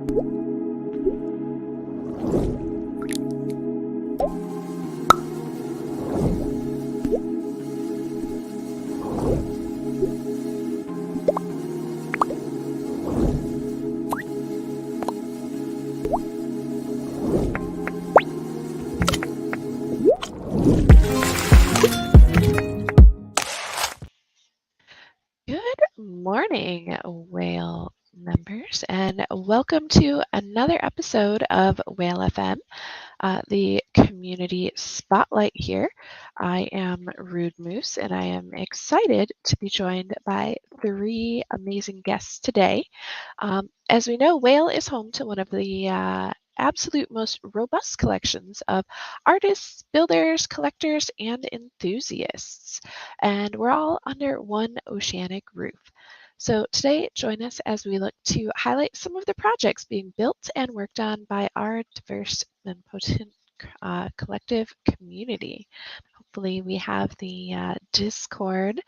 Good morning, whale members, and welcome to another episode of Whale FM, the community spotlight here. I am Rude Moose, and I am excited to be joined by three amazing guests today. As we know, Whale is home to one of the absolute most robust collections of artists, builders, collectors, and enthusiasts. And we're all under one oceanic roof. So today, join us as we look to highlight some of the projects being built and worked on by our diverse and potent collective community. Hopefully we have the Discord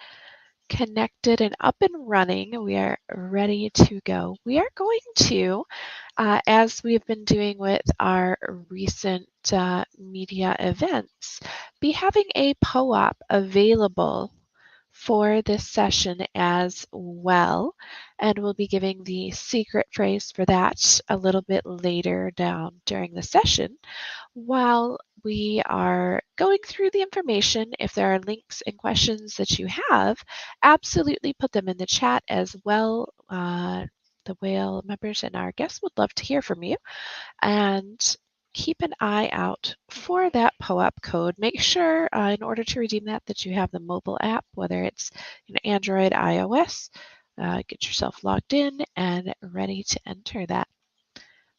connected and up and running. We are ready to go. We are going to, as we've been doing with our recent media events, be having a POAP available for this session as well. And we'll be giving the secret phrase for that a little bit later down during the session. While we are going through the information, if there are links and questions that you have, absolutely put them in the chat as well. The whale members and our guests would love to hear from you. And keep an eye out for that POAP code. Make sure in order to redeem that you have the mobile app, whether it's Android, iOS. Get yourself logged in and ready to enter that.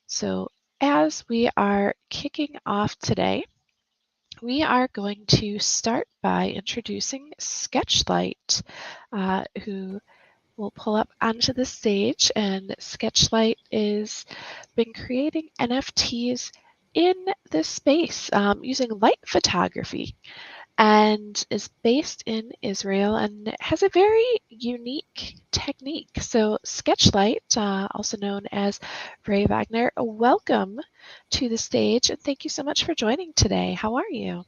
So as we are kicking off today, we are going to start by introducing Sketchlight, who will pull up onto the stage. And Sketchlight has been creating NFTs in this space using light photography, and is based in Israel and has a very unique technique. So Sketchlight, also known as Ray Wagner, welcome to the stage, and thank you so much for joining today. How are you?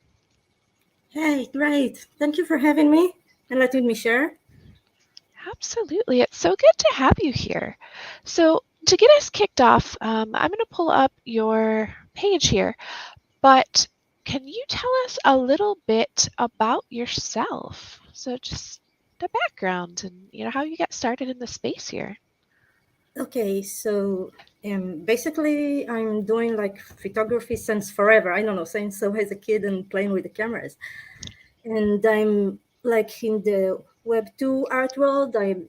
Hey, great. Thank you for having me and letting me share. Absolutely. It's so good to have you here. So to get us kicked off, I'm going to pull up your page here, but can you tell us a little bit about yourself? So just the background and how you got started in the space here. Okay, so basically I'm doing like photography since forever. I don't know, since I was a kid and playing with the cameras. And I'm like in the Web2 art world. I'm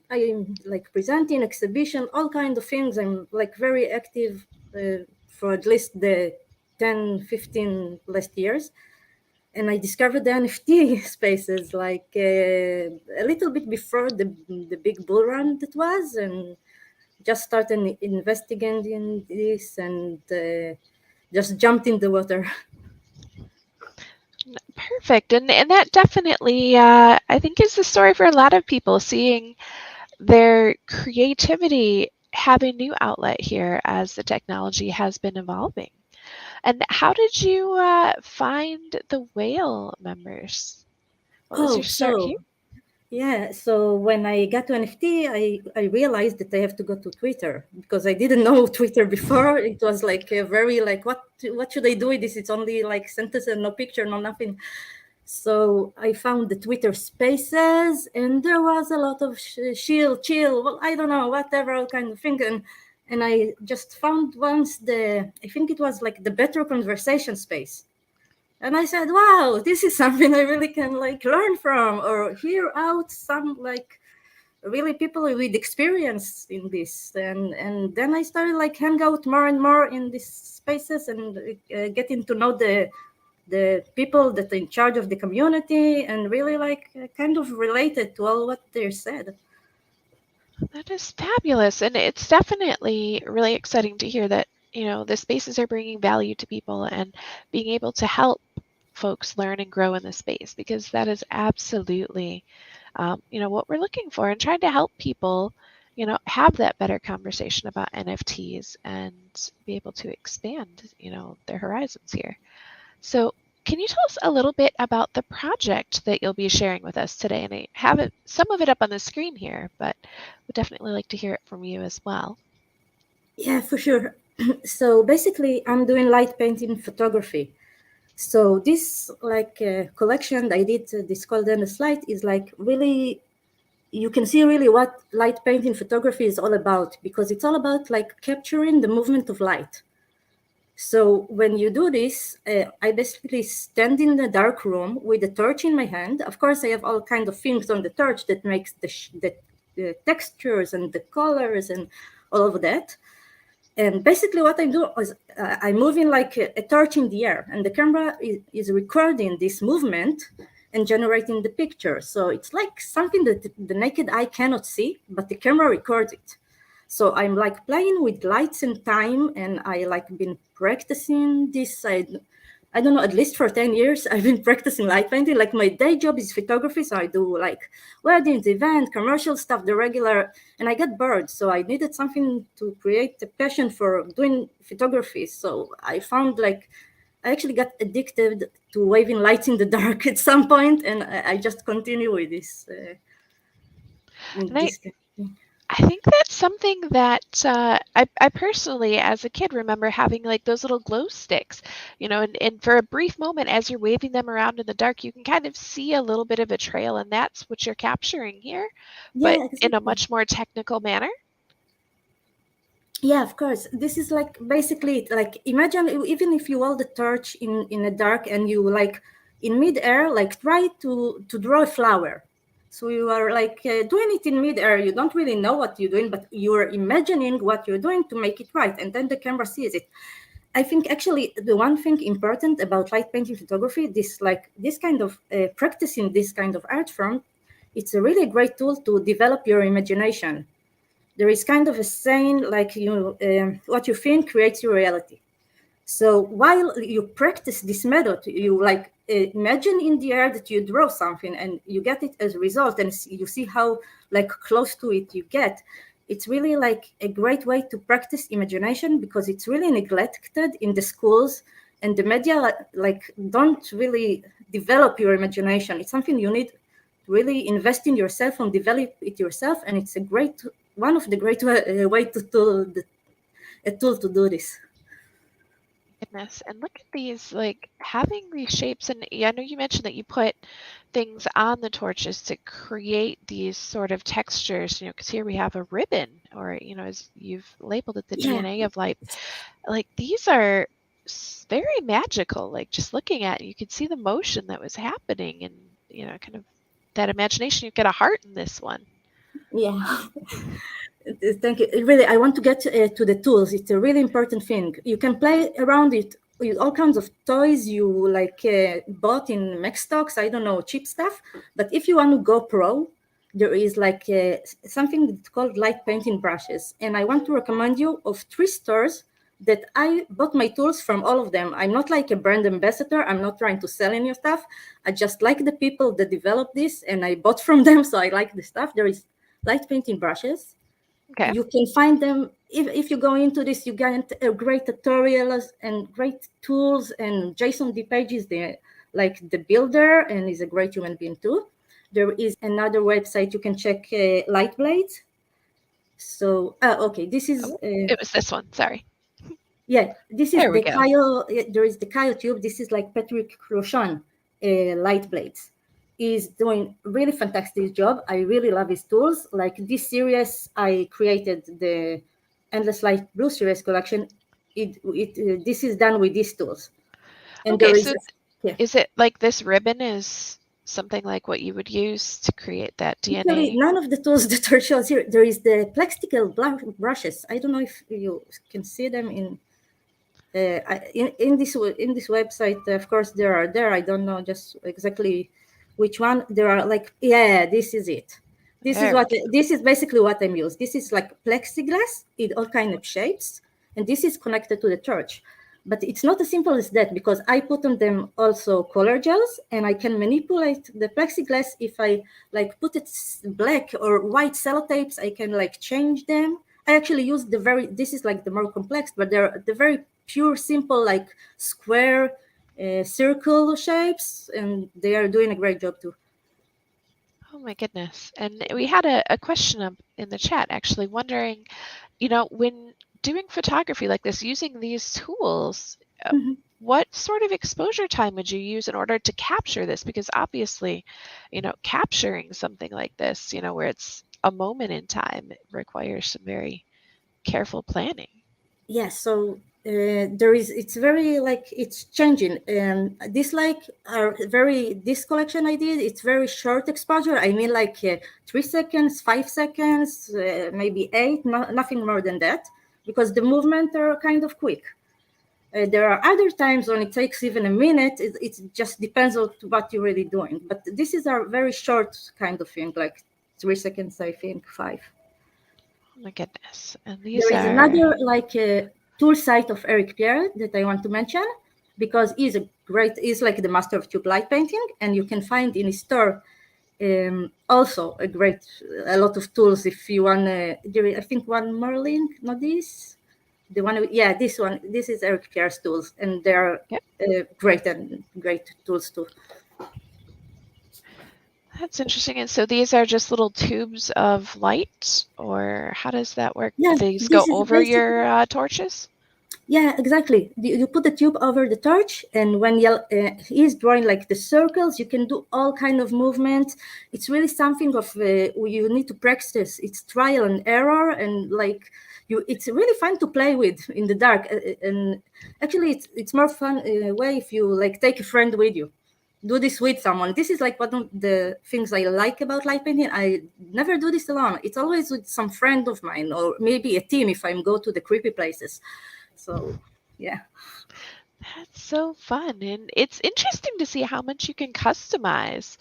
like presenting, exhibition, all kinds of things. I'm like very active for at least the 10, 15 last years. And I discovered the NFT spaces like a little bit before the big bull run that was, and just started investigating this and just jumped in the water. Perfect. And that definitely, I think, is the story for a lot of people, seeing their creativity have a new outlet here as the technology has been evolving. And how did you find the whale members? What was your start here? So when I got to NFT, I realized that I have to go to Twitter because I didn't know Twitter before. It was like a very like what should I do with this? It's only like sentence and no picture, no nothing. So I found the Twitter Spaces, and there was a lot of chill. Well, I don't know, whatever all kind of thing, and I just found once I think it was like the Better Conversation space. And I said, wow, this is something I really can like learn from or hear out some like really people with experience in this. And then I started like hang out more and more in these spaces and getting to know the people that are in charge of the community and really like kind of related to all what they said. That is fabulous. And it's definitely really exciting to hear that, the spaces are bringing value to people and being able to help folks learn and grow in the space, because that is absolutely, what we're looking for, and trying to help people have that better conversation about NFTs and be able to expand, their horizons here. So, can you tell us a little bit about the project that you'll be sharing with us today? And I have some of it up on the screen here, but would definitely like to hear it from you as well. Yeah, for sure. So basically, I'm doing light painting photography. So this collection that I did, this called Endless Light, is like really, you can see really what light painting photography is all about, because it's all about like capturing the movement of light. So when you do this, I basically stand in the dark room with a torch in my hand. Of course, I have all kind of things on the torch that makes the textures and the colors and all of that. And basically what I'm doing is I'm moving like a torch in the air, and the camera is recording this movement and generating the picture. So it's like something that the naked eye cannot see, but the camera records it. So I'm like playing with lights and time, and I like been practicing this. I don't know, at least for 10 years, I've been practicing light painting. Like my day job is photography. So I do like weddings, event, commercial stuff, the regular, and I get bored. So I needed something to create a passion for doing photography. So I found like, I actually got addicted to waving lights in the dark at some point, and I just continue with this. And I, This kind of thing. I think that's something that I personally, as a kid, remember having like those little glow sticks, and for a brief moment, as you're waving them around in the dark, you can kind of see a little bit of a trail, and that's what you're capturing here, but Yeah, in a exactly. much more technical manner. Yeah, of course. This is like basically like imagine even if you hold the torch in the dark and you like in midair like try to draw a flower. So you are like doing it in midair. You don't really know what you're doing, but you're imagining what you're doing to make it right, and then the camera sees it. I think actually the one thing important about light painting photography, this kind of practicing this kind of art form, it's a really great tool to develop your imagination. There is kind of a saying like what you think creates your reality. So while you practice this method, you like imagine in the air that you draw something and you get it as a result, and you see how like close to it you get. It's really like a great way to practice imagination, because it's really neglected in the schools, and the media like don't really develop your imagination. It's something you need to really invest in yourself and develop it yourself, and it's a great one of the great way a tool to do this. Goodness, and look at these, like having these shapes, and yeah, I know you mentioned that you put things on the torches to create these sort of textures, because here we have a ribbon, or as you've labeled it, the Yeah, DNA of light. Like these are very magical. Like just looking at it, you could see the motion that was happening, and kind of that imagination. You get a heart in this one. yeah. Thank you. Really, I want to get to the tools. It's a really important thing. You can play around it with all kinds of toys you like bought in Mac stocks. I don't know, cheap stuff. But if you want to go pro, there is like something that's called light painting brushes. And I want to recommend you of 3 stores that I bought my tools from. All of them. I'm not like a brand ambassador. I'm not trying to sell any stuff. I just like the people that developed this, and I bought from them. So I like the stuff. There is light painting brushes. Okay. You can find them if you go into this. You get a great tutorials and great tools, and Jason DePage is the builder, and is a great human being too. There is another website you can check, Light Blades. So okay, this is Oh, it was this one. Sorry. yeah, this is There we the go. Kyle. There is the Kyle tube. This is like Patrick Roshan, Light Blades. Is doing really fantastic job. I really love his tools. Like this series, I created the Endless Light Blue Series collection. This is done with these tools, and Okay, there is so yeah. is it like this ribbon is something like what you would use to create that Actually, DNA? none of the tools that are shown here. There is the plastical brushes. I don't know if you can see them in this website. Of course there are there. I don't know just exactly which one. There are like, yeah, this is it. There we This is basically what I'm used. This is like plexiglass in all kind of shapes, and this is connected to the torch. But it's not as simple as that, because I put on them also color gels, and I can manipulate the plexiglass. If I like put it black or white sellotapes, I can like change them. I actually use this is like the more complex, but they're the very pure, simple, like square, circle shapes, and they are doing a great job too. Oh my goodness. And we had a question up in the chat actually wondering, when doing photography like this, using these tools, Mhm. what sort of exposure time would you use in order to capture this? Because obviously, capturing something like this, where it's a moment in time, it requires some very careful planning. Yes, so there is, it's very like it's changing, and this like are very, this collection I did, it's very short exposure. I mean, like 3 seconds, 5 seconds, maybe eight, nothing more than that, because the movement are kind of quick. There are other times when it takes even a minute. It just depends on what you're really doing, but this is a very short kind of thing, like 3 seconds, I think five. Oh my goodness. And these There is are, another like tool site of Eric Pierre that I want to mention, because he's like the master of tube light painting, and you can find in his store also a lot of tools. If you want, I think one more link, not this, the one, yeah, this one. This is Eric Pierre's tools, and they're yep, great tools too. that's interesting. And so these are just little tubes of light, or how does that work? Yeah, These go this is over basically. your torches? Yeah, exactly. You put the tube over the torch, and when he's drawing like the circles, you can do all kind of movements. It's really something of you need to practice. It's trial and error, and like you, it's really fun to play with in the dark. And actually, it's more fun way if you like take a friend with you. Do this with someone. This is like one of the things I like about light painting. I never do this alone. It's always with some friend of mine, or maybe a team if I go to the creepy places. So, yeah. That's so fun. And it's interesting to see how much you can customize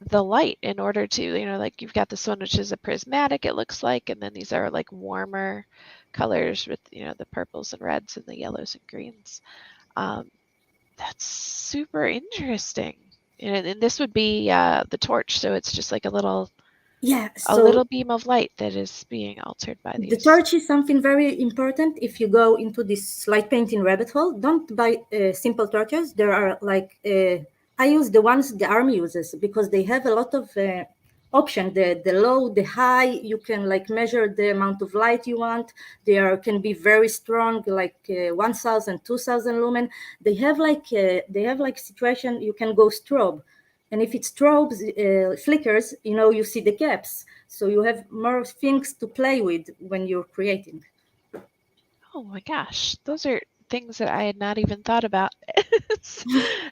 the light in order to, like you've got this one which is a prismatic, it looks like, and then these are like warmer colors with, the purples and reds and the yellows and greens. Um, that's super interesting. And this would be the torch, so it's just like Yeah. a So little beam of light that is being altered by the these. torch is something very important. If you go into this light painting rabbit hole, don't buy simple torches. There are like I use the ones the army uses, because they have a lot of option. The low, the high, you can like measure the amount of light you want. They can be very strong, like 1000, 2000 lumen. They have like situation you can go strobe, and if it strobes, flickers, you see the gaps. So you have more things to play with when you're creating. Oh my gosh, those are things that I had not even thought about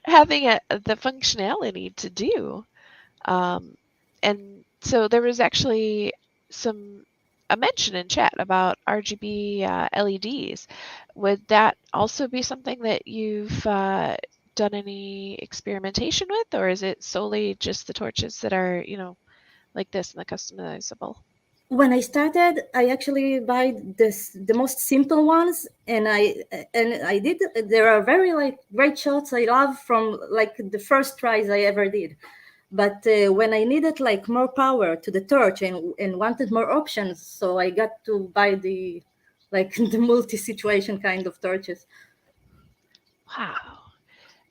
having the functionality to do. Um, and so there was actually a mention in chat about RGB LEDs. Would that also be something that you've done any experimentation with, or is it solely just the torches that are, like this and the customizable? When I started, I actually buy the most simple ones, and I did. There are very like great shots I love from like the first tries I ever did. But when I needed like more power to the torch, and wanted more options, so I got to buy the like the multi situation kind of torches. Wow.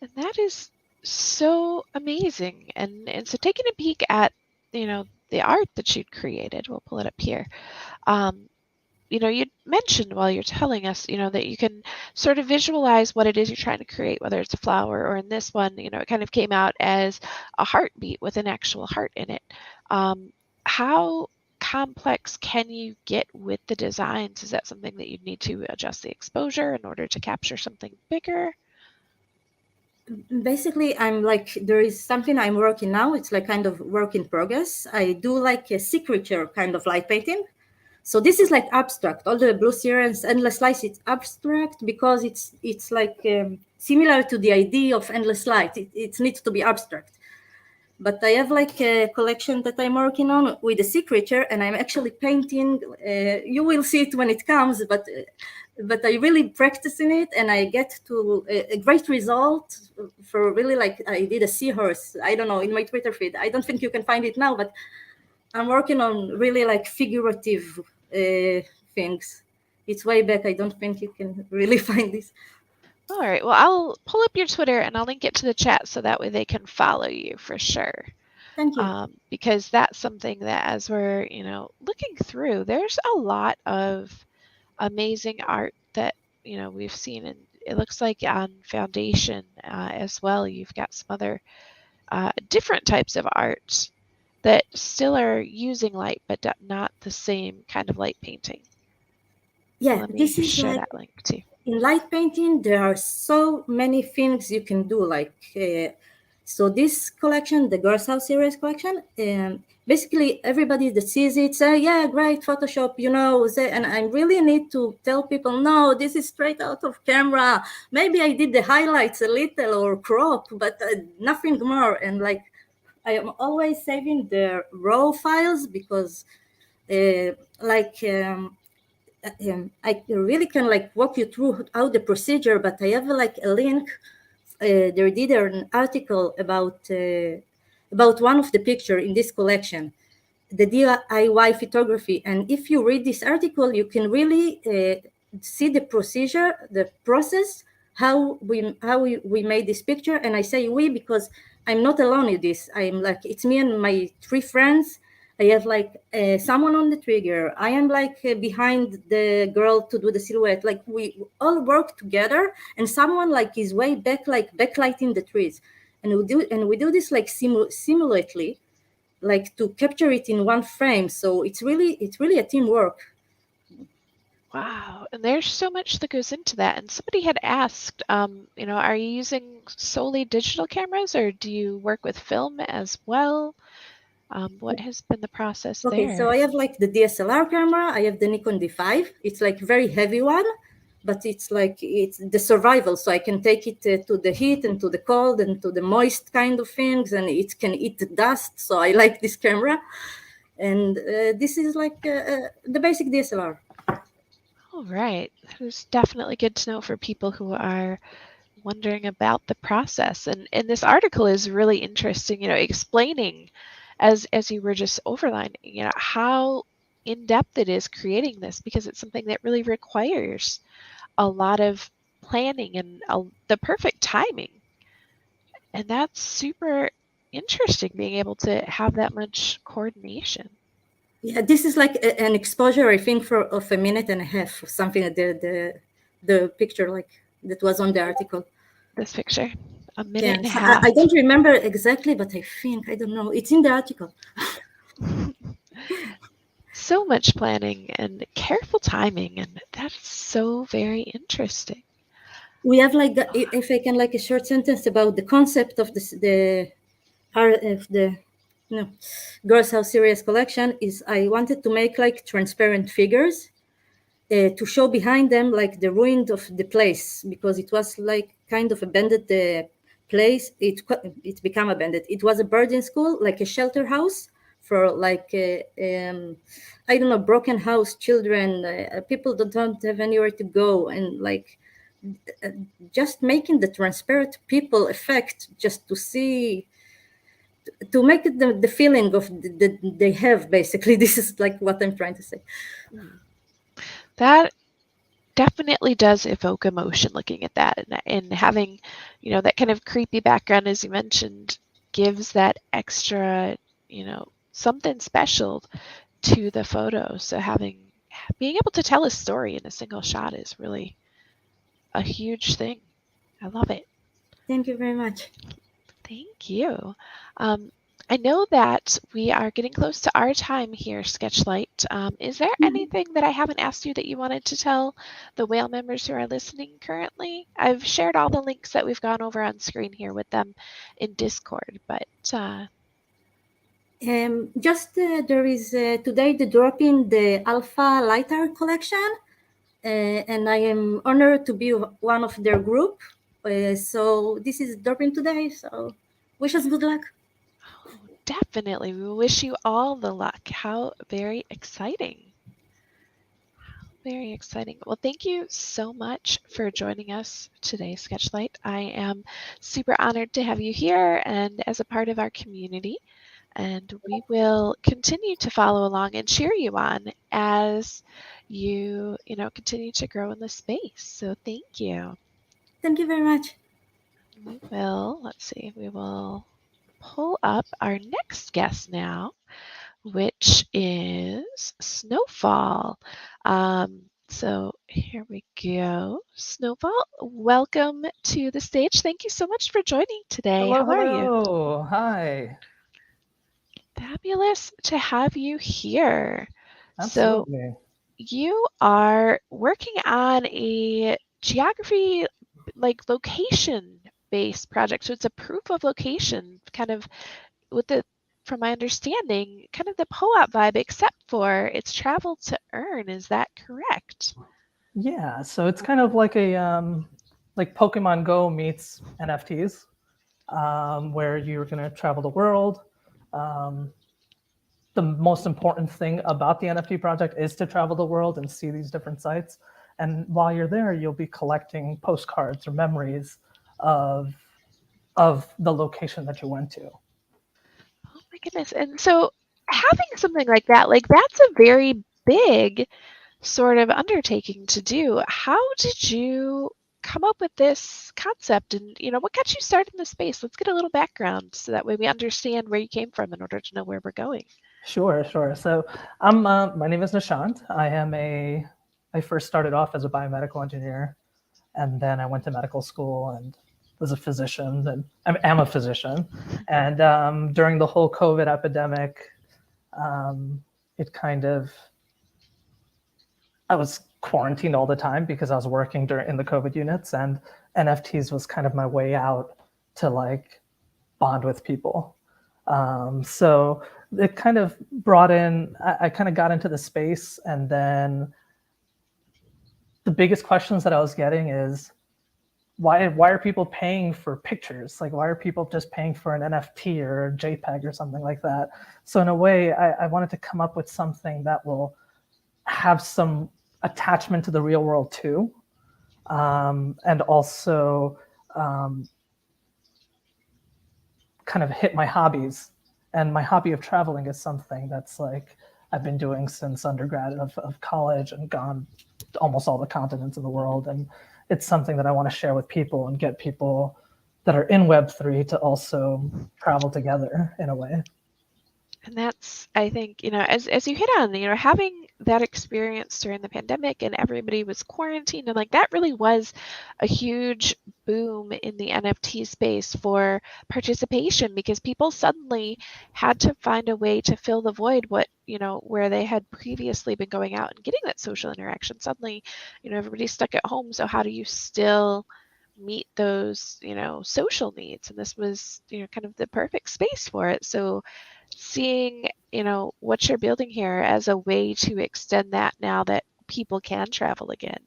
And that is so amazing. And so taking a peek at, the art that you'd created, we'll pull it up here. Um, you mentioned while you're telling us, that you can sort of visualize what it is you're trying to create, whether it's a flower or in this one, it kind of came out as a heartbeat with an actual heart in it. How complex can you get with the designs? Is that something that you'd need to adjust the exposure in order to capture something bigger? Basically, I'm like, there is something I'm working now. It's like kind of work in progress. I do like a signature kind of light painting. So this is like abstract. All the blue sirens, endless light, it's abstract because it's like similar to the idea of endless light. It needs to be abstract. But I have like a collection that I'm working on with a sea creature, and I'm actually painting. You will see it when it comes, but I really practicing it, and I get to a great result for really like I did a seahorse. I don't know in my Twitter feed. I don't think you can find it now, but I'm working on really like figurative things. It's way back. I don't think you can really find this. All right. Well, I'll pull up your Twitter and I'll link it to the chat so that way they can follow you for sure. Thank you. Because that's something that as we're, looking through, there's a lot of amazing art that, we've seen. And it looks like on Foundation as well, you've got some other different types of art that still are using light, but not the same kind of light painting. Yeah, Let me this is share like that link too. in light painting. There are so many things you can do. So this collection, the Girls House series collection, basically everybody that sees it say, "Yeah, great Photoshop," And I really need to tell people, no, this is straight out of camera. Maybe I did the highlights a little or crop, but nothing more. And like, I am always saving the raw files because, uh, like. I really can like walk you through how the procedure, but I have like a link. They did an article about one of the picture in this collection, the DIY photography. And if you read this article, you can really see the procedure, the process, how we made this picture. And I say we because I'm not alone in this. I'm like, it's me and my three friends. I have like someone on the trigger. I am like behind the girl to do the silhouette. Like we all work together, and someone like is way back, like backlighting the trees. And we do this like simulately, like to capture it in one frame. So it's really a teamwork. Wow, and there's so much that goes into that. And somebody had asked, are you using solely digital cameras or do you work with film as well? What has been the process Okay, so there? I have like the DSLR camera. I have the Nikon D5. It's like very heavy one, but it's the survival. So I can take it to the heat and to the cold and to the moist kind of things, and it can eat the dust. So I like this camera, and this is like the basic DSLR. All right, that is definitely good to know for people who are wondering about the process. And this article is really interesting, explaining as you were just overlining, how in depth it is creating this because it's something that really requires a lot of planning and the perfect timing. And that's super interesting being able to have that much coordination. Yeah, this is like an exposure, I think, for of a minute and a half, or something. The picture like that was on the article. This picture, a minute and a Yes, I half. don't remember exactly, but I don't know. It's in the article. So much planning and careful timing, and that's so very interesting. We have like if I can like a short sentence about the concept of the no Girls House series collection is I wanted to make like transparent figures to show behind them like the ruin of the place, because it was like kind of abandoned place. It became abandoned. It was a boarding school, like a shelter house for like I don't know, broken house children, people that don't have anywhere to go, and like uh, just making the transparent people effect, just to see, to make it the feeling of they have basically. This is like what I'm trying to say. Mm. That definitely does evoke emotion looking at that, and having, that kind of creepy background, as you mentioned, gives that extra, something special to the photo. So being able to tell a story in a single shot is really a huge thing. I love it. Thank you very much. Thank you. Um, I know that we are getting close to our time here, Sketchlight. Is there anything that I haven't asked you that you wanted to tell the whale members who are listening currently? I've shared all the links that we've gone over on screen here with them in Discord, but Just there is today the drop in the Alpha Light Art collection, and I am honored to be one of their group. So this is dropping today. So wish us good luck. Oh, definitely. We wish you all the luck. How very exciting. Very exciting. Well, thank you so much for joining us today, Sketchlight. I am super honored to have you here and as a part of our community. And we will continue to follow along and cheer you on as continue to grow in the space. So thank you. Thank you very much. Let's see, we will pull up our next guest now, which is Snowfall. So here we go. Snowfall, welcome to the stage. Thank you so much for joining today. Hello, How are you? hello. Hi. Fabulous to have you here. So Absolutely. you are working on a geography, like location based project. So it's a proof of location, kind of with the, from my understanding, kind of the POAP vibe, except for it's travel to earn. Is that correct? Yeah, so it's kind of like Pokemon Go meets NFTs, where you're gonna travel the world. Um, the most important thing about the NFT project is to travel the world and see these different sites. And while you're there, you'll be collecting postcards or memories of of the location that you went to. Oh my goodness. And so having something like that's a very big sort of undertaking to do. How did you come up with this concept and what got you started in the space? Let's get a little background so that way we understand where you came from in order to know where we're going. Sure, sure. So my name is Nishant. I first started off as a biomedical engineer, and then I went to medical school and was a physician, and I am a physician. And during the whole COVID epidemic, um, it kind of I was quarantined all the time because I was working in the COVID units, and NFTs was kind of my way out to like bond with people. So it kind of brought in, I kind of got into the space, and then the biggest questions that I was getting is why are people paying for pictures? Like, why are people just paying for an NFT or a JPEG or something like that? So in a way, I wanted to come up with something that will have some attachment to the real world too, and also um, kind of hit my hobbies. And my hobby of traveling is something that's like I've been doing since undergrad of college and gone to almost all the continents in the world. And it's something that I want to share with people and get people that are in Web3 to also travel together in a way. And that's, I think, as you hit on, having that experience during the pandemic and everybody was quarantined and like that really was a huge boom in the NFT space for participation because people suddenly had to find a way to fill the void where they had previously been going out and getting that social interaction. Suddenly, everybody's stuck at home. So how do you still meet those, social needs? And this was, kind of the perfect space for it. So seeing, what you're building here as a way to extend that now that people can travel again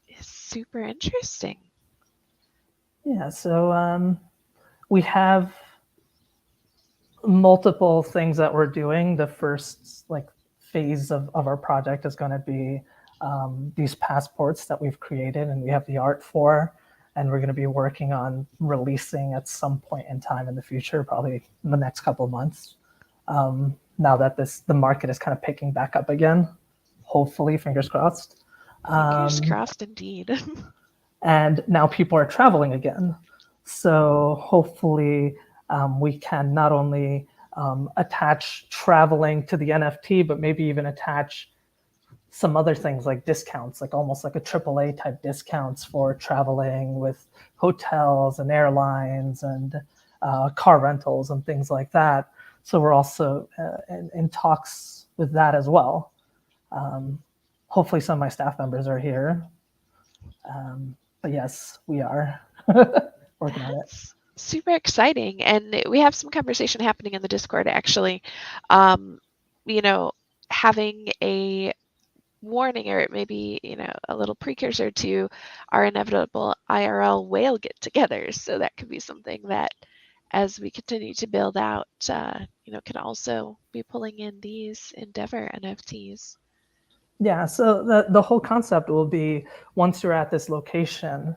is super interesting. Yeah, so we have multiple things that we're doing. The first like phase of our project is going to be these passports that we've created and we have the art for, and we're going to be working on releasing at some point in time in the future, probably in the next couple of months. Now that the market is kind of picking back up again, hopefully, fingers crossed. Fingers crossed indeed. And now people are traveling again. So hopefully we can not only attach traveling to the NFT, but maybe even attach some other things like discounts, like almost like a AAA type discounts for traveling with hotels and airlines and car rentals and things like that. So we're also in talks with that as well. Hopefully some of my staff members are here. But yes, we are working on it. That's super exciting. And we have some conversation happening in the Discord actually. Um, you know, having a warning or maybe, a little precursor to our inevitable IRL whale get togethers. So that could be something that as we continue to build out, can also be pulling in these Endeavor NFTs. Yeah, so the whole concept will be, once you're at this location,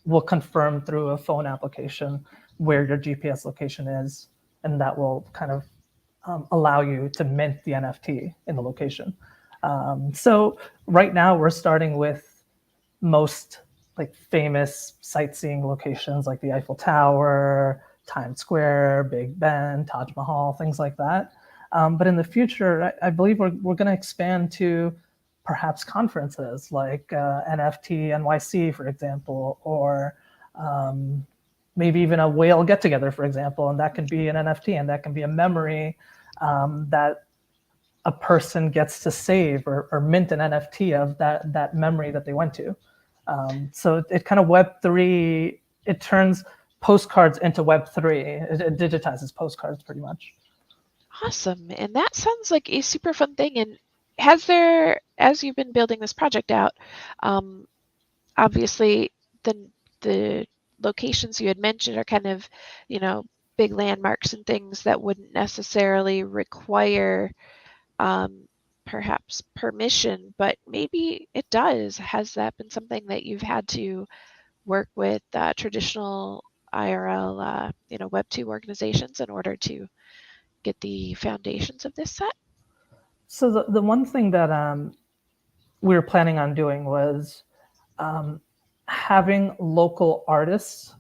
we'll confirm through a phone application where your GPS location is, and that will kind of allow you to mint the NFT in the location. So right now we're starting with most like famous sightseeing locations like the Eiffel Tower, Times Square, Big Ben, Taj Mahal, things like that. But in the future, I believe we're going to expand to perhaps conferences like NFT NYC, for example, or maybe even a whale get together, for example, and that can be an NFT, and that can be a memory that a person gets to save or mint an NFT of that memory that they went to. So it kind of Web3, it turns postcards into Web3. It digitizes postcards pretty much. Awesome. And that sounds like a super fun thing. And has there, as you've been building this project out, obviously the locations you had mentioned are kind of, big landmarks and things that wouldn't necessarily require perhaps permission, but maybe it does. Has that been something that you've had to work with traditional IRL, Web2 organizations in order to get the foundations of this set? So the one thing that we were planning on doing was having local artists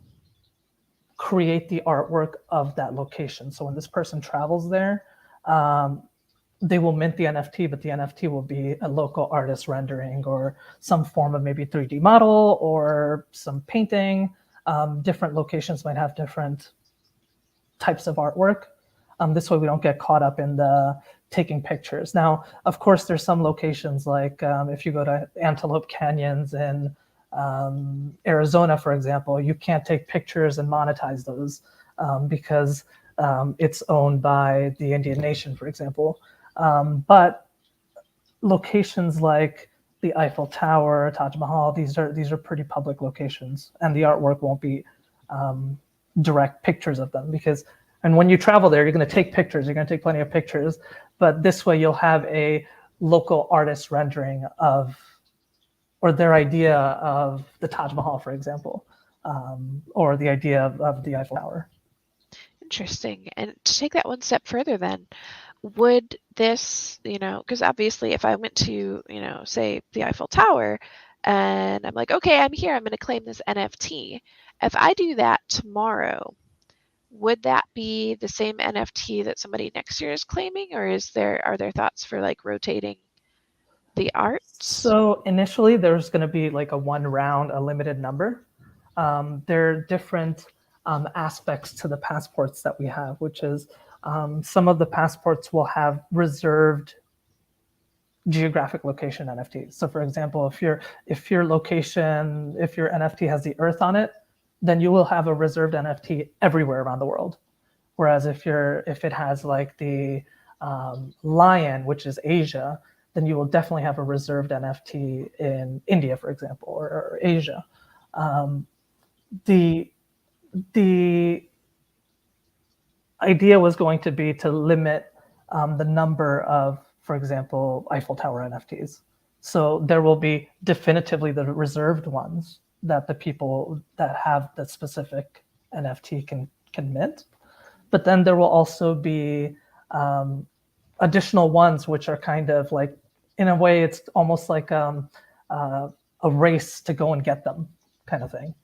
create the artwork of that location. So when this person travels there, they will mint the NFT, but the NFT will be a local artist rendering or some form of maybe 3D model or some painting. Different locations might have different types of artwork. This way we don't get caught up in the taking pictures. Now, of course, there's some locations like if you go to Antelope Canyons in Arizona, for example, you can't take pictures and monetize those because it's owned by the Indian Nation, for example. But locations like the Eiffel Tower, Taj Mahal, these are pretty public locations, and the artwork won't be direct pictures of them and when you travel there, you're going to take pictures. You're going to take plenty of pictures, but this way you'll have a local artist rendering of, or their idea of the Taj Mahal, for example, or the idea of the Eiffel Tower. Interesting. And to take that one step further then, would this, because obviously if I went to, say the Eiffel Tower and I'm like, okay, I'm here, I'm going to claim this NFT. If I do that tomorrow, would that be the same NFT that somebody next year is claiming, or are there thoughts for like rotating the art? So initially there's going to be like a one round, a limited number. There are different aspects to the passports that we have, which is some of the passports will have reserved geographic location NFTs. So for example, if your NFT has the Earth on it, then you will have a reserved NFT everywhere around the world. Whereas if it has like the lion, which is Asia, then you will definitely have a reserved NFT in India, for example, or Asia. The idea was going to be to limit the number of, for example, Eiffel Tower NFTs. So there will be definitively the reserved ones that the people that have the specific NFT can mint. But then there will also be additional ones which are kind of like, in a way, it's almost like a race to go and get them kind of thing.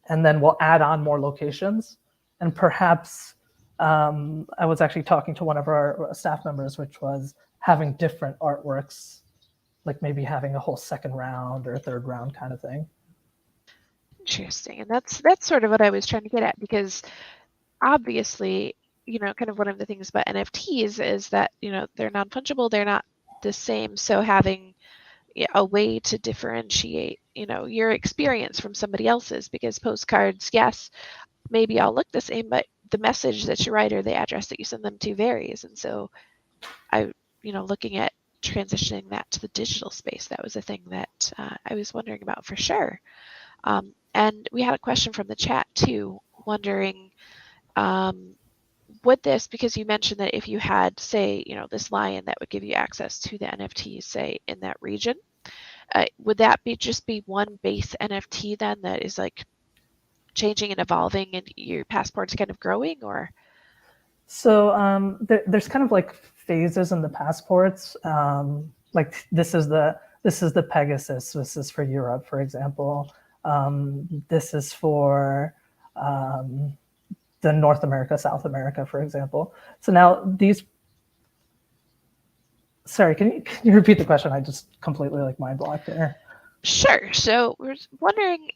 And then we'll add on more locations. And perhaps I was actually talking to one of our staff members, which was having different artworks, like maybe having a whole second round or a third round kind of thing. Interesting. And that's sort of what I was trying to get at, because obviously, kind of one of the things about NFTs is that, they're non-fungible, they're not the same. So having a way to differentiate, your experience from somebody else's, because postcards, yes, maybe all look the same, but the message that you write or the address that you send them to varies. And so looking at transitioning that to the digital space, that was a thing that I was wondering about for sure. And we had a question from the chat too, wondering would this, because you mentioned that if you had, say, this lion that would give you access to the NFTs, say, in that region, would that just be one base NFT then that is like changing and evolving and your passport's kind of growing, or? So there's kind of like phases in the passports. Like this is the Pegasus. This is for Europe, for example. This is for the North America, South America, for example. So now these. Sorry, can you repeat the question? I just completely like mind blocked there. Sure. So we're wondering,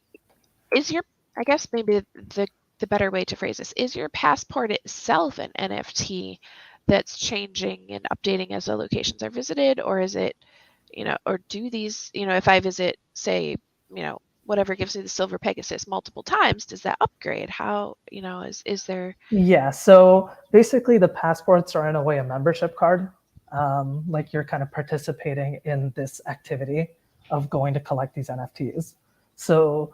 I guess maybe the better way to phrase this, is your passport itself an NFT that's changing and updating as the locations are visited, or is it, or do these, if I visit, say, whatever gives me the silver Pegasus multiple times, does that upgrade? How, is there? Yeah, so basically the passports are in a way a membership card. Like you're kind of participating in this activity of going to collect these NFTs. So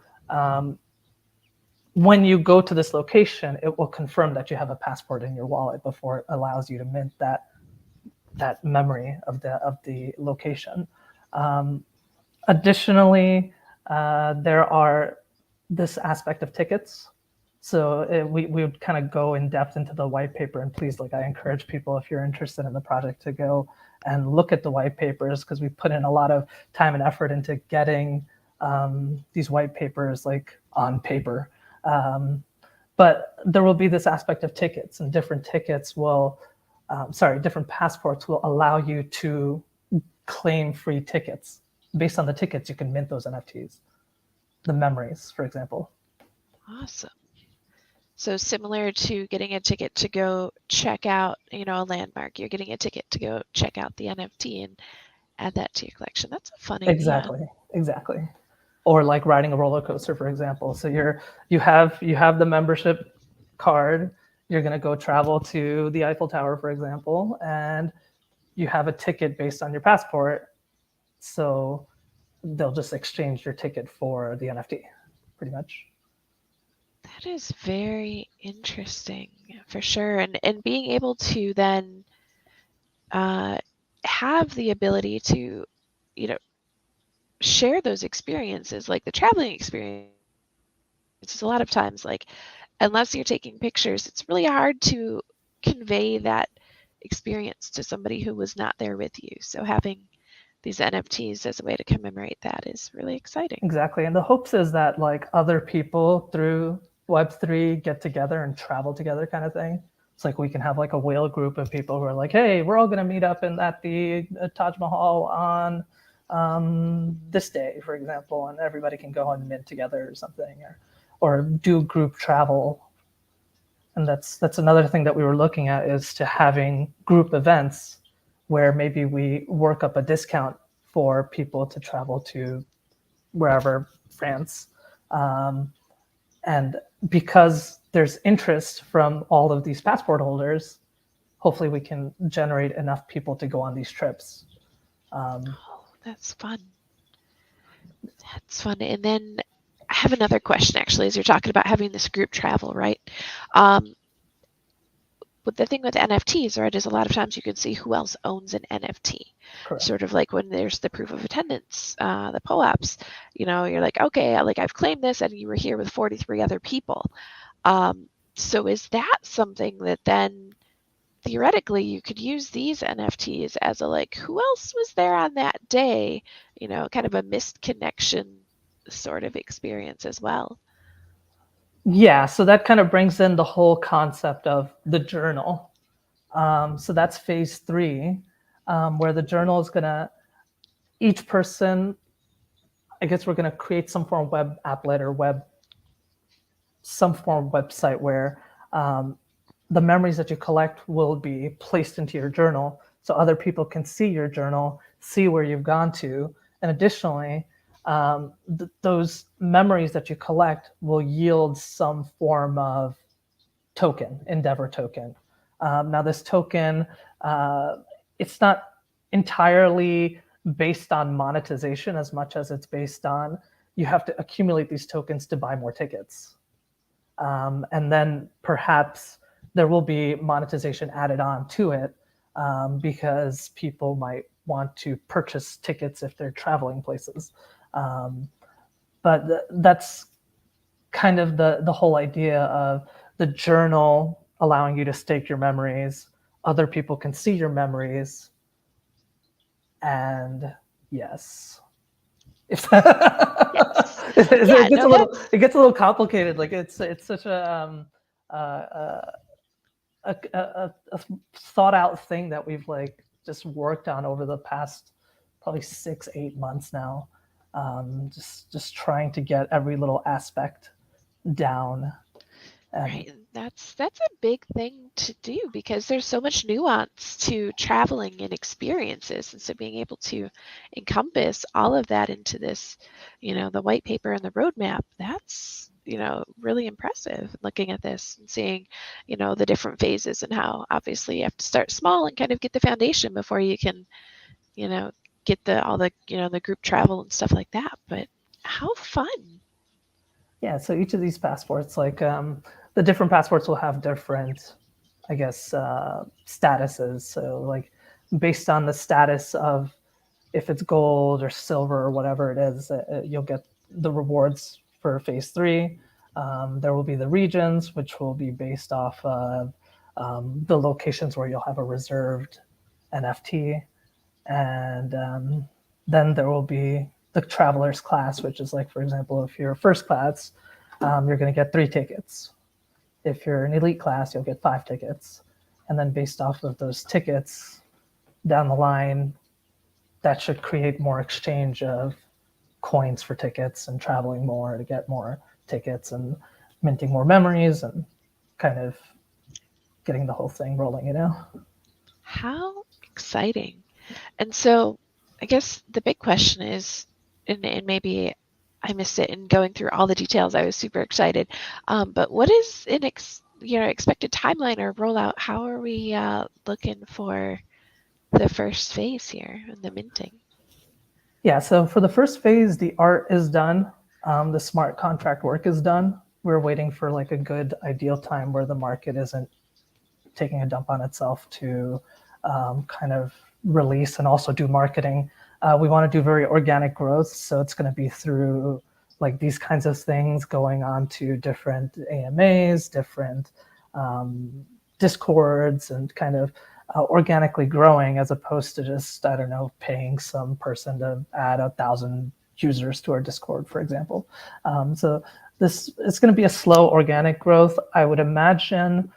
when you go to this location, it will confirm that you have a passport in your wallet before it allows you to mint that memory of the location. Additionally, there are this aspect of tickets. So we would kind of go in depth into the white paper, and please, like I encourage people, if you're interested in the project, to go and look at the white papers, because we put in a lot of time and effort into getting these white papers like on paper. But there will be this aspect of tickets, and different tickets will, different passports will allow you to claim free tickets. Based on the tickets, you can mint those NFTs, the memories, for example. Awesome. So similar to getting a ticket to go check out, a landmark, you're getting a ticket to go check out the NFT and add that to your collection. That's a fun idea. Exactly. Or like riding a roller coaster, for example. So you have the membership card. You're going to go travel to the Eiffel Tower, for example, and you have a ticket based on your passport. So they'll just exchange your ticket for the NFT, pretty much. That is very interesting, for sure. And being able to then have the ability to, share those experiences, like the traveling experience. It's a lot of times, like, unless you're taking pictures, it's really hard to convey that experience to somebody who was not there with you. So having these NFTs as a way to commemorate that is really exciting. Exactly. And the hopes is that like other people through Web3 get together and travel together, kind of thing. It's like we can have like a whale group of people who are like, hey, we're all going to meet up at the Taj Mahal on this day, for example, and everybody can go and mint together or something, or do group travel. And that's another thing that we were looking at, is to having group events where maybe we work up a discount for people to travel to wherever, France. And because there's interest from all of these passport holders, hopefully we can generate enough people to go on these trips. That's fun. That's fun. And then I have another question, actually, as you're talking about having this group travel, right? But the thing with NFTs, right, is a lot of times you can see who else owns an NFT. Correct. Sort of like when there's the proof of attendance, the POAPs, you're like, okay, like I've claimed this and you were here with 43 other people. So is that something that then theoretically you could use these NFTs as a like, who else was there on that day, kind of a missed connection sort of experience as well? Yeah, so that kind of brings in the whole concept of the journal. So that's phase 3, where the journal is each person, I guess we're going to create some form of web applet or some form of website where the memories that you collect will be placed into your journal, so other people can see your journal, see where you've gone to. And additionally, those memories that you collect will yield some form of token, Endeavor token. Now this token, it's not entirely based on monetization as much as it's based on, you have to accumulate these tokens to buy more tickets. And then perhaps there will be monetization added on to it, because people might want to purchase tickets if they're traveling places. But that's kind of the whole idea of the journal allowing you to stake your memories. Other people can see your memories. And yes. If Yes. it Yeah, gets no, a little, that's it gets a little complicated. Like it's such a thought out thing that we've like just worked on over the past probably 6-8 months now. Just trying to get every little aspect down. And right. That's a big thing to do because there's so much nuance to traveling and experiences. And so being able to encompass all of that into this, the white paper and the roadmap, that's, really impressive looking at this and seeing, the different phases and how obviously you have to start small and kind of get the foundation before you can, get all the, the group travel and stuff like that. But how fun. yeah, so each of these passports, like the different passports will have different, I guess, statuses. So like based on the status of if it's gold or silver or whatever it is, you'll get the rewards for phase 3. There will be the regions, which will be based off of the locations where you'll have a reserved NFT. And then there will be the traveler's class, which is like, for example, if you're first class, you're going to get 3 tickets. If you're an elite class, you'll get 5 tickets. And then based off of those tickets down the line, that should create more exchange of coins for tickets and traveling more to get more tickets and minting more memories and kind of getting the whole thing rolling, How exciting. And so I guess the big question is, and maybe I missed it in going through all the details. I was super excited. But what is an expected timeline or rollout? How are we looking for the first phase here and the minting? Yeah, so for the first phase, the art is done. The smart contract work is done. We're waiting for like a good ideal time where the market isn't taking a dump on itself to kind of release and also do marketing. We want to do very organic growth, so it's going to be through like these kinds of things, going on to different AMAs, different Discords, and kind of organically growing, as opposed to just, I don't know, paying some person to add 1,000 users to our Discord, for example. So this it's going to be a slow organic growth. I would imagine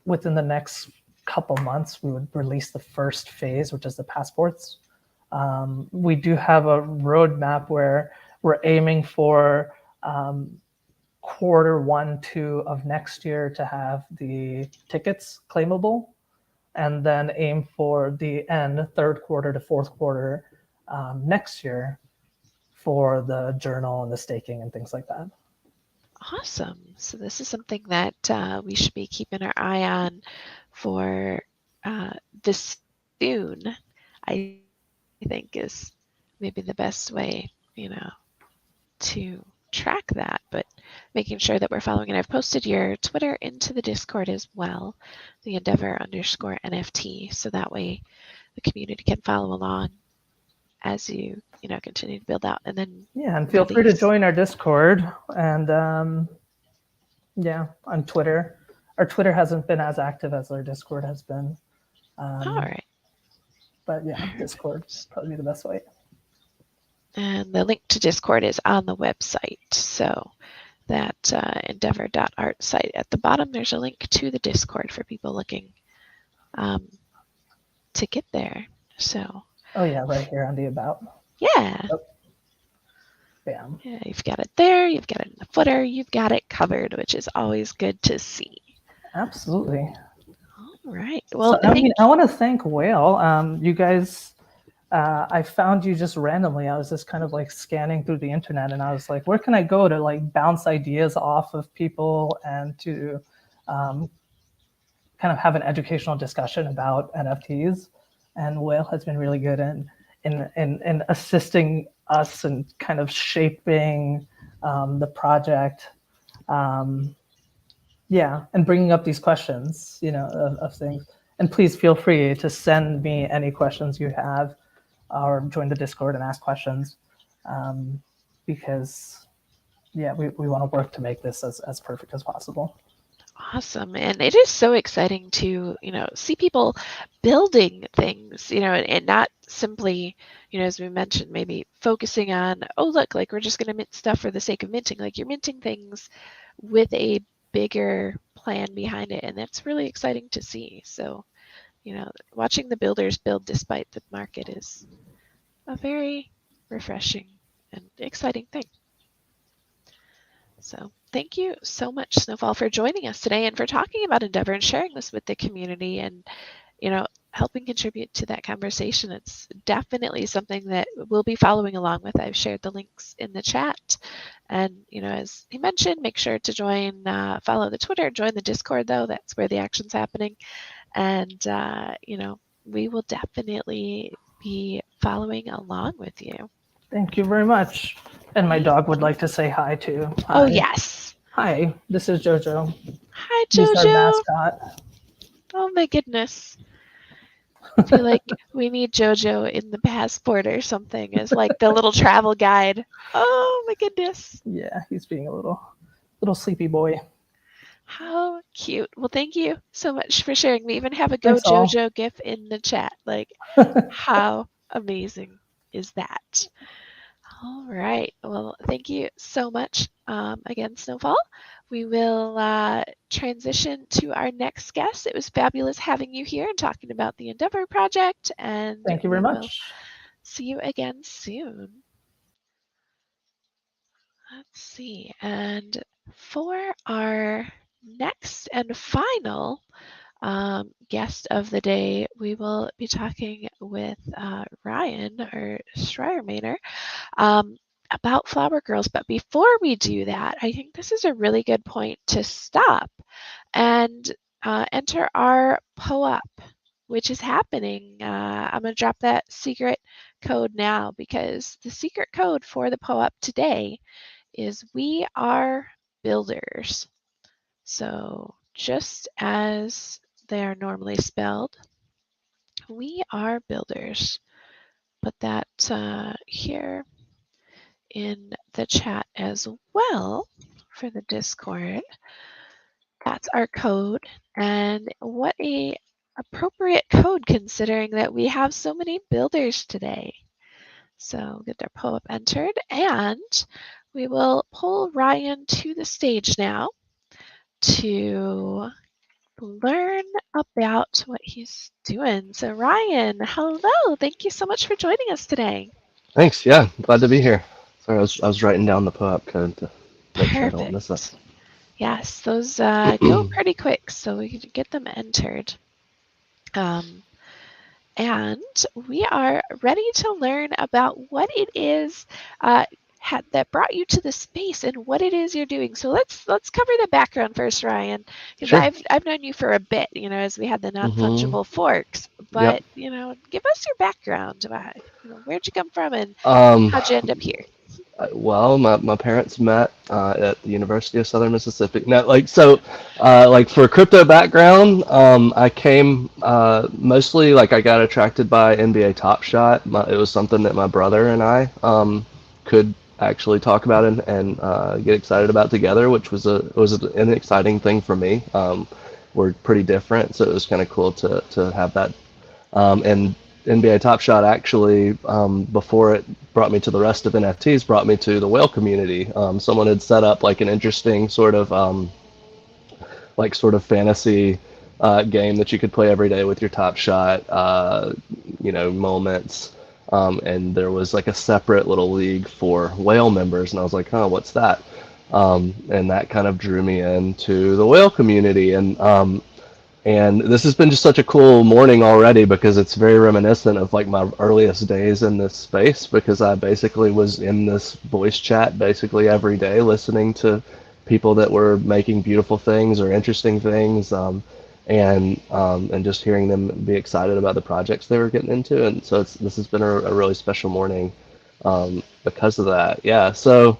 within the next couple months, we would release the first phase, which is the passports. We do have a roadmap where we're aiming for Q1, Q2 of next year to have the tickets claimable, and then aim for the end, Q3 to Q4 next year for the journal and the staking and things like that. Awesome. So this is something that we should be keeping our eye on for this soon, I think is maybe the best way, to track that, but making sure that we're following. And I've posted your Twitter into the Discord as well, the Endeavor_NFT, so that way the community can follow along as you continue to build out. And then and feel free to join our Discord and on Twitter. Our Twitter hasn't been as active as our Discord has been. All right. But yeah, Discord is probably the best way. And the link to Discord is on the website. So that endeavor.art site at the bottom, there's a link to the Discord for people looking to get there. So. Oh yeah, right here on the about. Yeah. Oh. Bam. Yeah, you've got it there. You've got it in the footer. You've got it covered, which is always good to see. Absolutely. All right. Well, so, I want to thank Whale. You guys, I found you just randomly. I was just kind of like scanning through the internet, and I was like, where can I go to like bounce ideas off of people and to kind of have an educational discussion about NFTs? And Whale has been really good in assisting us and kind of shaping the project. Um, yeah, and bringing up these questions, of things. And please feel free to send me any questions you have, or join the Discord and ask questions, because yeah, we want to work to make this as perfect as possible. Awesome. And it is so exciting to, see people building things, and not simply, as we mentioned, maybe focusing on, oh, look, like we're just going to mint stuff for the sake of minting. Like you're minting things with a bigger plan behind it. And that's really exciting to see. So, watching the builders build despite the market is a very refreshing and exciting thing. So thank you so much, Snowfall, for joining us today and for talking about Endeavor and sharing this with the community and, helping contribute to that conversation. It's definitely something that we'll be following along with. I've shared the links in the chat. And, as he mentioned, make sure to join, follow the Twitter, join the Discord, though. That's where the action's happening. And, we will definitely be following along with you. Thank you very much. And my dog would like to say hi too. Hi. Oh, yes. Hi, this is Jojo. Hi, He's our Jojo. mascot. Oh, my goodness. I feel like we need Jojo in the passport or something as like the little travel guide. Oh, my goodness. Yeah, he's being a little sleepy boy. How cute. Well, thank you so much for sharing. We even have a Go Thanks, all. Jojo GIF in the chat. Like, how amazing is that? All right. Well, thank you so much again, Snowfall. We will transition to our next guest. It was fabulous having you here and talking about the Endeavor project. And thank you very much. See you again soon. Let's see. And for our next and final guest of the day, we will be talking with Ryan or Schreiermaner about Flower Girls. But before we do that, I think this is a really good point to stop and enter our PO-up, which is happening. I'm going to drop that secret code now because the secret code for the PO-up today is We Are Builders. So just as they are normally spelled, We Are Builders. Put that here in the chat as well for the Discord. That's our code, and what a appropriate code considering that we have so many builders today. So get their PO-up entered, and we will pull Ryan to the stage now to learn about what he's doing. So Ryan, hello. Thank you so much for joining us today. Thanks. Yeah, glad to be here. Sorry, I was writing down the PO-up code to make sure I don't miss it. Yes, those go pretty quick, so we can get them entered. And we are ready to learn about what it is that brought you to the space and what it is you're doing. So let's cover the background first, Ryan, because Sure. I've known you for a bit, as we had the non-fungible forks. But give us your background. Where'd you come from and how'd you end up here? Well, my parents met at the University of Southern Mississippi. No, like for crypto background, I came mostly like I got attracted by NBA Top Shot. It was something that my brother and I could actually talk about and get excited about together, which was an exciting thing for me. We're pretty different, so it was kind of cool to have that. And NBA Top Shot actually, before it brought me to the rest of NFTs, brought me to the whale community. Someone had set up like an interesting sort of fantasy game that you could play every day with your Top Shot, moments. And there was like a separate little league for whale members, and I was like, oh, what's that? And that kind of drew me into the whale community. And this has been just such a cool morning already because it's very reminiscent of like my earliest days in this space, because I basically was in this voice chat basically every day listening to people that were making beautiful things or interesting things, and just hearing them be excited about the projects they were getting into. And so this has been a really special morning because of that. Yeah. So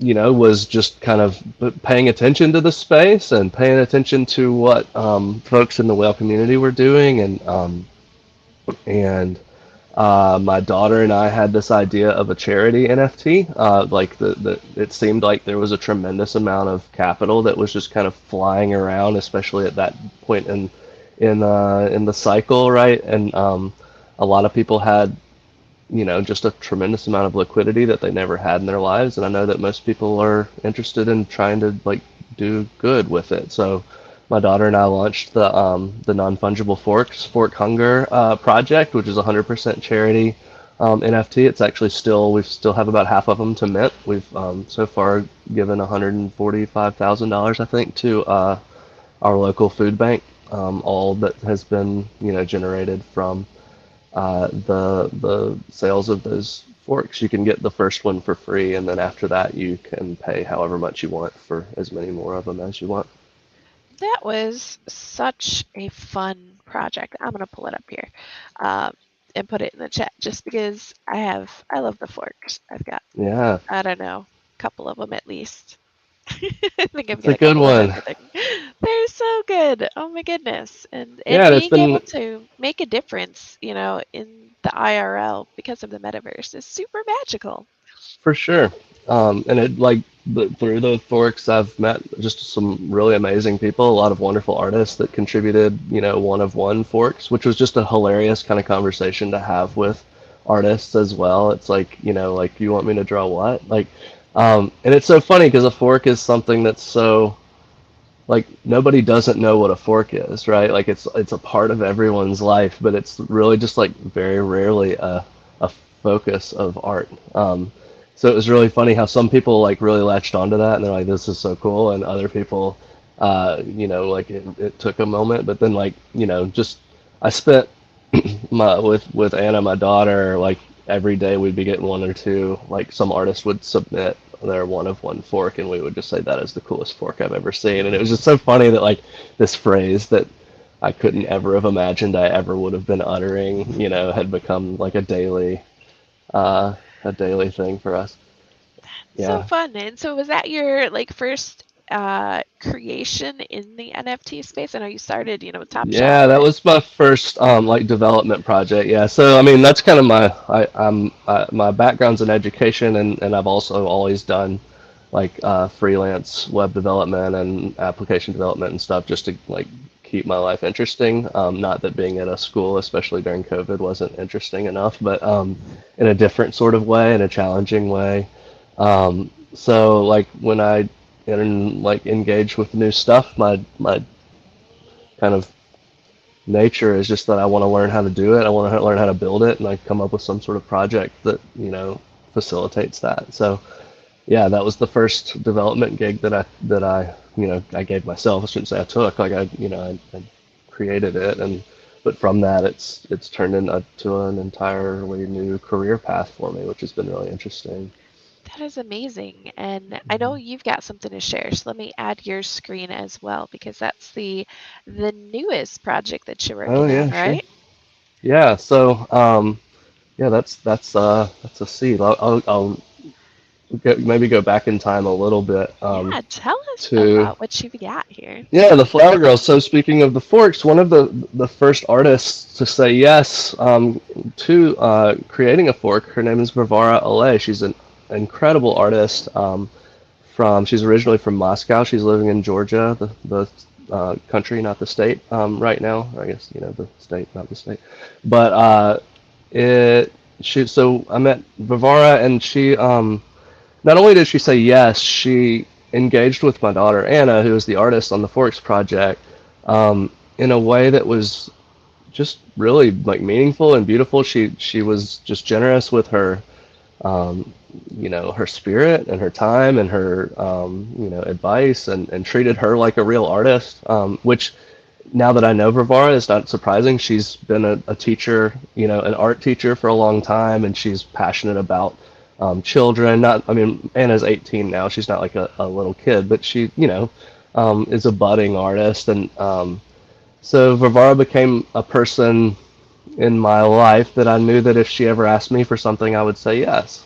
was just kind of paying attention to the space and paying attention to what folks in the whale community were doing, and my daughter and I had this idea of a charity NFT. Like it seemed like there was a tremendous amount of capital that was just kind of flying around, especially at that point in the cycle, right? And a lot of people had just a tremendous amount of liquidity that they never had in their lives. And I know that most people are interested in trying to like do good with it. So my daughter and I launched the non-fungible fork hunger project, which is 100% charity NFT. It's actually we still have about half of them to mint. We've so far given $145,000, I think, to our local food bank. All that has been generated from the sales of those forks. You can get the first one for free, and then after that you can pay however much you want for as many more of them as you want. That was such a fun project. I'm gonna pull it up here and put it in the chat just because I love the forks. I've got, Yeah, I don't know, a couple of them at least. I think I've it's a got a good couple of one. everything. They're so good. Oh my goodness. And Yeah, and it's being able been to make a difference, in the IRL because of the metaverse is super magical. for sure. And through the forks, I've met just some really amazing people, a lot of wonderful artists that contributed, one of one forks, which was just a hilarious kind of conversation to have with artists as well. It's like, like, you want me to draw what? Like, and it's so funny because a fork is something that's so, like, nobody doesn't know what a fork is, right? Like it's a part of everyone's life, but it's really just like very rarely a focus of art. So it was really funny how some people like really latched onto that and they're like, this is so cool, and other people, like it took a moment, but then like, just I spent with Anna, my daughter, like every day we'd be getting one or two, like some artist would submit their one of one fork and we would just say that is the coolest fork I've ever seen. And it was just so funny that like this phrase that I couldn't ever have imagined I ever would have been uttering, had become like a daily thing for us. So Yeah. fun. And so was that your like first creation in the NFT space? I know you started, with Top Shot, Yeah, that but was my first like development project. Yeah, so I mean that's kind of my background's in education, and I've also always done like freelance web development and application development and stuff just to like keep my life interesting. Not that being at a school, especially during COVID, wasn't interesting enough, but in a different sort of way, in a challenging way. So like when I like engage with new stuff, my kind of nature is just that I want to learn how to do it. I want to learn how to build it, and I come up with some sort of project that facilitates that. So yeah, that was the first development gig that I gave myself. I shouldn't say I took. Like I created it, but from that it's turned into an entirely new career path for me, which has been really interesting. that is amazing. And I know you've got something to share. So let me add your screen as well because that's the newest project that you're Oh working on, yeah, sure. right? Yeah. So yeah, that's a seed. I'll maybe go back in time a little bit Yeah, tell us to about what you've got here. yeah, the Flower Girls. So speaking of the forks, one of the first artists to say yes to creating a fork, her name is Varvara Ale. She's an incredible artist. She's originally from Moscow. She's living in Georgia, the country, not the state, right now. I guess the state, not the state. But so I met Varvara, and she not only did she say yes, she engaged with my daughter Anna, who is the artist on the Forks project, in a way that was just really like meaningful and beautiful. She was just generous with her, her spirit and her time and her, advice, and treated her like a real artist. Which now that I know Varvara is not surprising. She's been a teacher, an art teacher for a long time, and she's passionate about children. Not, I mean, Anna's 18 now. She's not like a little kid, but she, is a budding artist. And so Varvara became a person in my life that I knew that if she ever asked me for something, I would say yes.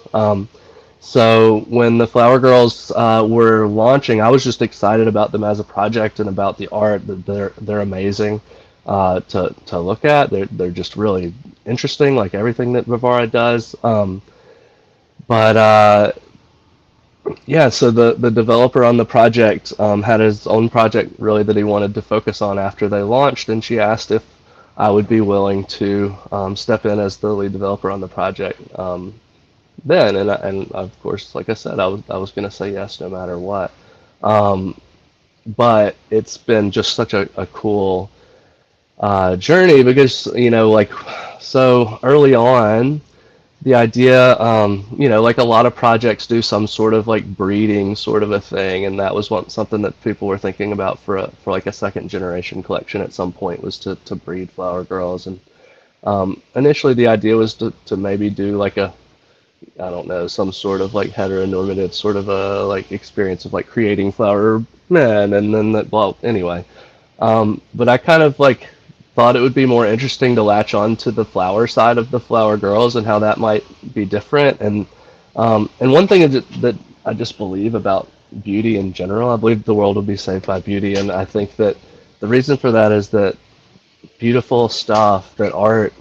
So when the Flower Girls were launching, I was just excited about them as a project and about the art. They're amazing to look at. They're just really interesting, like everything that Vivara does. But yeah, so the developer on the project had his own project really that he wanted to focus on after they launched, and she asked if I would be willing to step in as the lead developer on the project then, and of course, like I said, I was gonna say yes no matter what. Um, but it's been just such a cool journey because like so early on the idea, like a lot of projects do some sort of like breeding sort of a thing, and that was something that people were thinking about for like a second generation collection at some point was to breed flower girls. And initially the idea was to maybe do like I don't know, some sort of like heteronormative sort of a like experience of like creating flower men, and then that, well, anyway. But I kind of like thought it would be more interesting to latch on to the flower side of the flower girls and how that might be different. And one thing that I just believe about beauty in general, I believe the world will be saved by beauty, and I think that the reason for that is that beautiful stuff, that art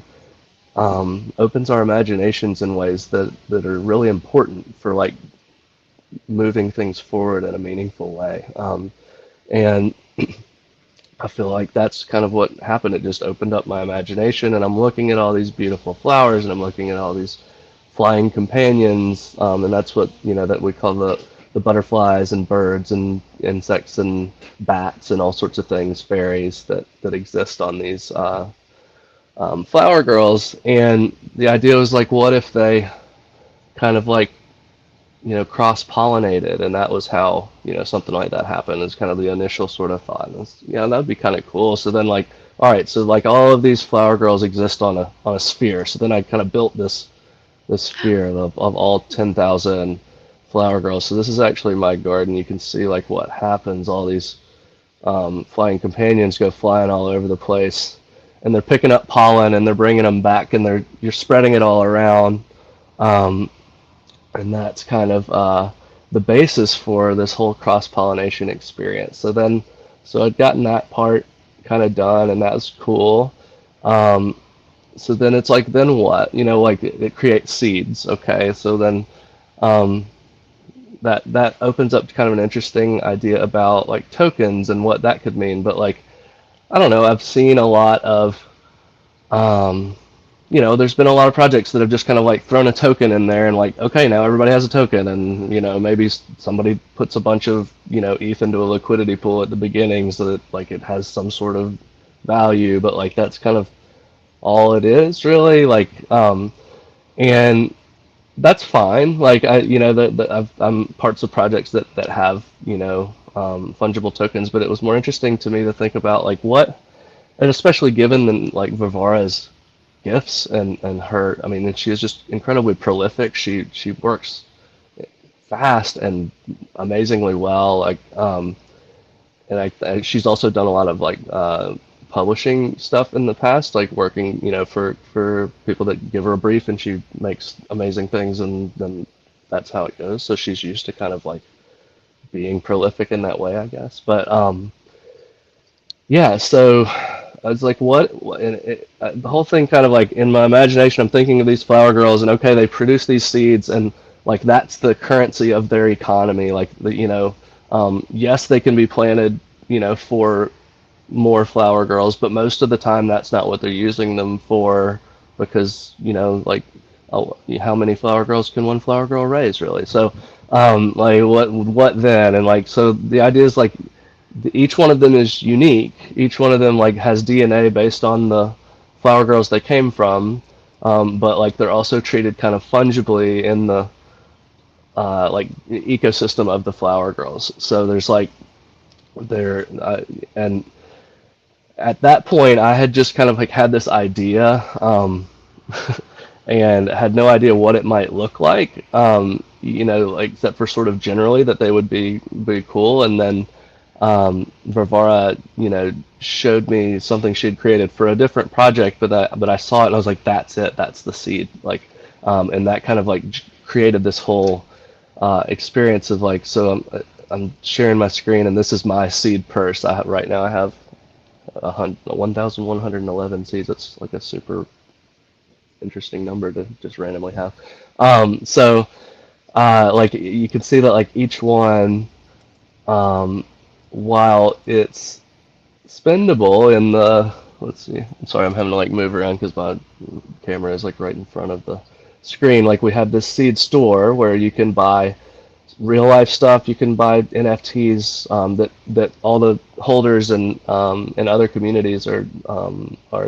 opens our imaginations in ways that are really important for like moving things forward in a meaningful way. And I feel like that's kind of what happened. It just opened up my imagination, and I'm looking at all these beautiful flowers, and I'm looking at all these flying companions, and that's what that we call the butterflies and birds and insects and bats and all sorts of things, fairies that exist on these flower girls. And the idea was like, what if they kind of like cross-pollinated, and that was how something like that happened. Is kind of the initial sort of thought. And that'd be kind of cool. So then like, all right, so like all of these flower girls exist on a sphere. So then I kind of built this sphere of all 10,000 flower girls. So this is actually my garden. You can see like what happens. All these flying companions go flying all over the place, and they're picking up pollen and they're bringing them back, and you're spreading it all around. Um, and that's kind of the basis for this whole cross-pollination experience. So I'd gotten that part kind of done, and that was cool. Um, so then it's like, then what? Like it creates seeds. Okay, so then um, that opens up to kind of an interesting idea about like tokens and what that could mean. But like, I don't know. I've seen a lot of um, there's been a lot of projects that have just kind of like thrown a token in there and like, okay, now everybody has a token, and maybe somebody puts a bunch of ETH into a liquidity pool at the beginning so that like it has some sort of value, but like that's kind of all it is really. Like, and that's fine. Like I'm parts of projects that have fungible tokens, but it was more interesting to me to think about like what, and especially given like Vivara's gifts and her, I mean, she is just incredibly prolific. She works fast and amazingly well. Like she's also done a lot of like publishing stuff in the past, like working for people that give her a brief and she makes amazing things, and then that's how it goes. So she's used to kind of like being prolific in that way, I guess. But yeah, so I was like, the whole thing kind of like in my imagination, I'm thinking of these flower girls, and okay, they produce these seeds, and like that's the currency of their economy. Like yes, they can be planted, for more flower girls, but most of the time that's not what they're using them for, because like, oh, how many flower girls can one flower girl raise, really? So like what then? And like, so the idea is like, each one of them is unique. Each one of them like has DNA based on the flower girls they came from, but like they're also treated kind of fungibly in the like ecosystem of the flower girls. So there's like and at that point I had just kind of like had this idea, and had no idea what it might look like, like except for sort of generally that they would be cool. And then Varvara, showed me something she'd created for a different project, but I saw it and I was like, that's it, that's the seed, like, and that kind of like created this whole experience of like, so I'm sharing my screen, and this is my seed purse. Right now I have 1,111 seeds. It's like a super interesting number to just randomly have. So like you can see that like each one, um, while it's spendable in the, let's see, I'm sorry, I'm having to like move around because my camera is like right in front of the screen. Like we have this seed store where you can buy real life stuff. You can buy NFTs that all the holders and other communities are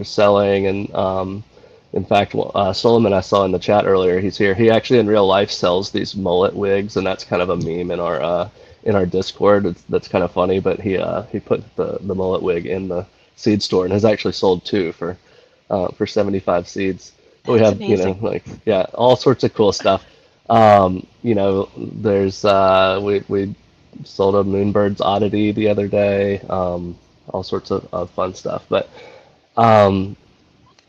selling. And in fact, Solomon, I saw in the chat earlier, he's here. He actually in real life sells these mullet wigs, and that's kind of a meme in our Discord. That's kind of funny. But he put the mullet wig in the seed store and has actually sold two for 75 seeds. But we That's have, amazing. like, yeah, all sorts of cool stuff. There's we sold a Moonbird's Oddity the other day. All sorts of fun stuff. But um,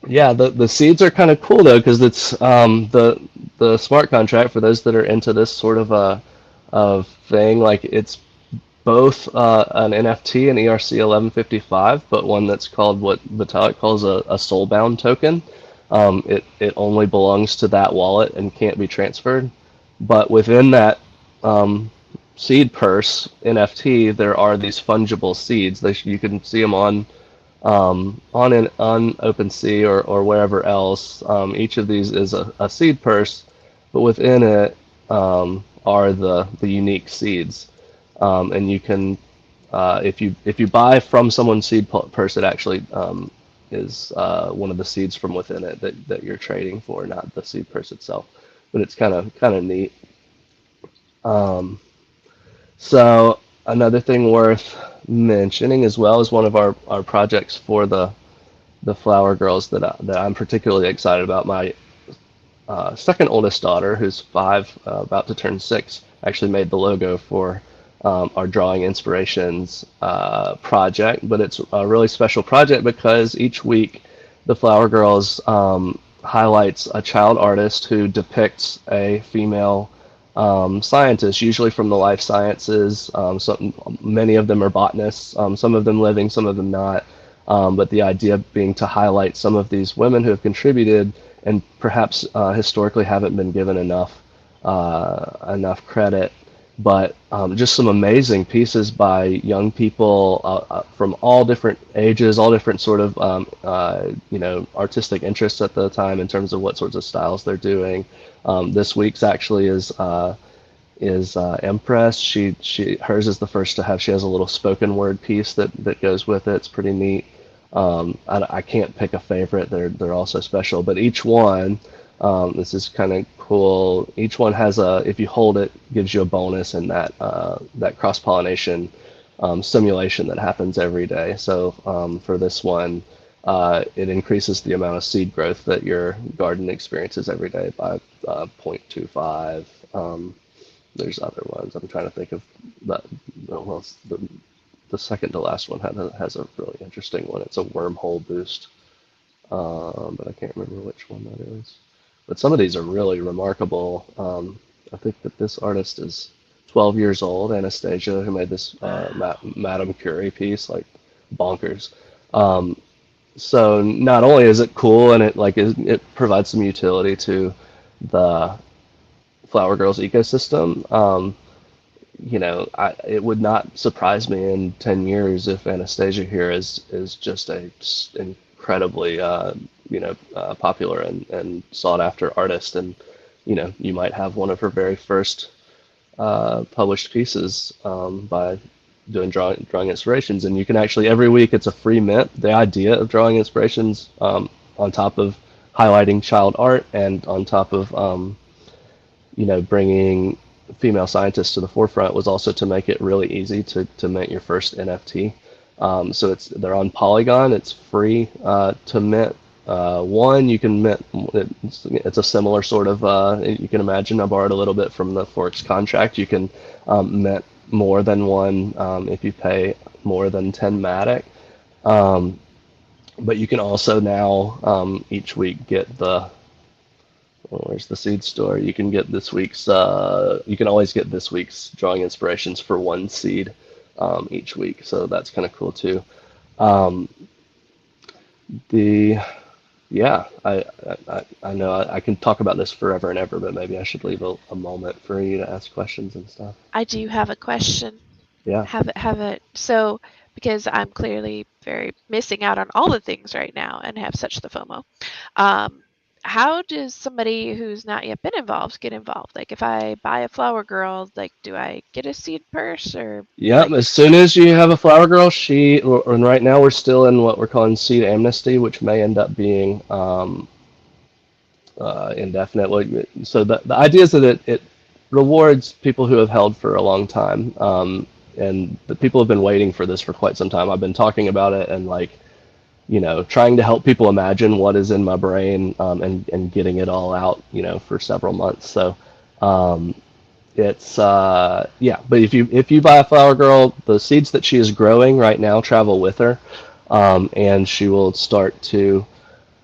yeah, the seeds are kind of cool though, because it's the smart contract for those that are into this sort of a of thing. Like it's both an NFT and ERC 1155, but one that's called what Vitalik calls a soulbound token. It only belongs to that wallet and can't be transferred. But within that um, seed purse NFT, there are these fungible seeds. You can see them on OpenSea or wherever else. Each of these is a seed purse, but within it are the unique seeds. And you can if you buy from someone's seed purse, it actually is one of the seeds from within it that you're trading for, not the seed purse itself. But it's kind of neat. Um, so another thing worth mentioning as well is one of our projects for the Flower Girls that I'm particularly excited about. My second oldest daughter, who's 5, about to turn 6, actually made the logo for our Drawing Inspirations project. But it's a really special project because each week the Flower Girls highlights a child artist who depicts a female scientist, usually from the life sciences. Many of them are botanists, some of them living, some of them not. But the idea being to highlight some of these women who have contributed and perhaps historically haven't been given enough credit. But just some amazing pieces by young people from all different ages, all different sort of artistic interests at the time in terms of what sorts of styles they're doing. This week's actually is Empress. Hers is the first to have. She has a little spoken word piece that goes with it. It's pretty neat. I can't pick a favorite. They're all so special. But each one, this is kind of cool. Each one has if you hold it, gives you a bonus in that cross pollination simulation that happens every day. So for this one, it increases the amount of seed growth that your garden experiences every day by 0.25. There's other ones. I'm trying to think of that. Well, the second to last one has a really interesting one. It's a wormhole boost, but I can't remember which one that is. But some of these are really remarkable. I think that this artist is 12 years old, Anastasia, who made this Madame Curie piece, like bonkers. So not only is it cool and it provides some utility to the Flower Girls ecosystem. It would not surprise me in 10 years if Anastasia here is just a incredibly popular and sought after artist, and you might have one of her very first published pieces by doing drawing inspirations. And you can actually every week, it's a free mint. The idea of drawing inspirations, on top of highlighting child art and on top of bringing female scientists to the forefront, was also to make it really easy to mint your first NFT. So they're on Polygon. It's free to mint. One, you can mint. It's a similar sort of. You can imagine. I borrowed a little bit from the Forks contract. You can mint more than one if you pay more than 10 Matic. But you can also now each week get where's the seed store? You can get this week's. You can always get this week's drawing inspirations for one seed each week, so that's kind of cool too. Um, the Yeah, I know I can talk about this forever and ever, but maybe I should leave a moment for you to ask questions and stuff. I do have a question. Yeah. Have it. So, because I'm clearly very missing out on all the things right now and have such the FOMO. Um, how does somebody who's not yet been involved get involved? Like, if I buy a flower girl, like, do I get a seed purse or Yep, like? as soon as you have a flower girl, and right now we're still in what we're calling seed amnesty, which may end up being indefinite. So the idea is that it rewards people who have held for a long time, and the people have been waiting for this for quite some time. I've been talking about it and like, trying to help people imagine what is in my brain, and getting it all out, for several months. So um, it's yeah. But if you buy a flower girl, the seeds that she is growing right now travel with her, and she will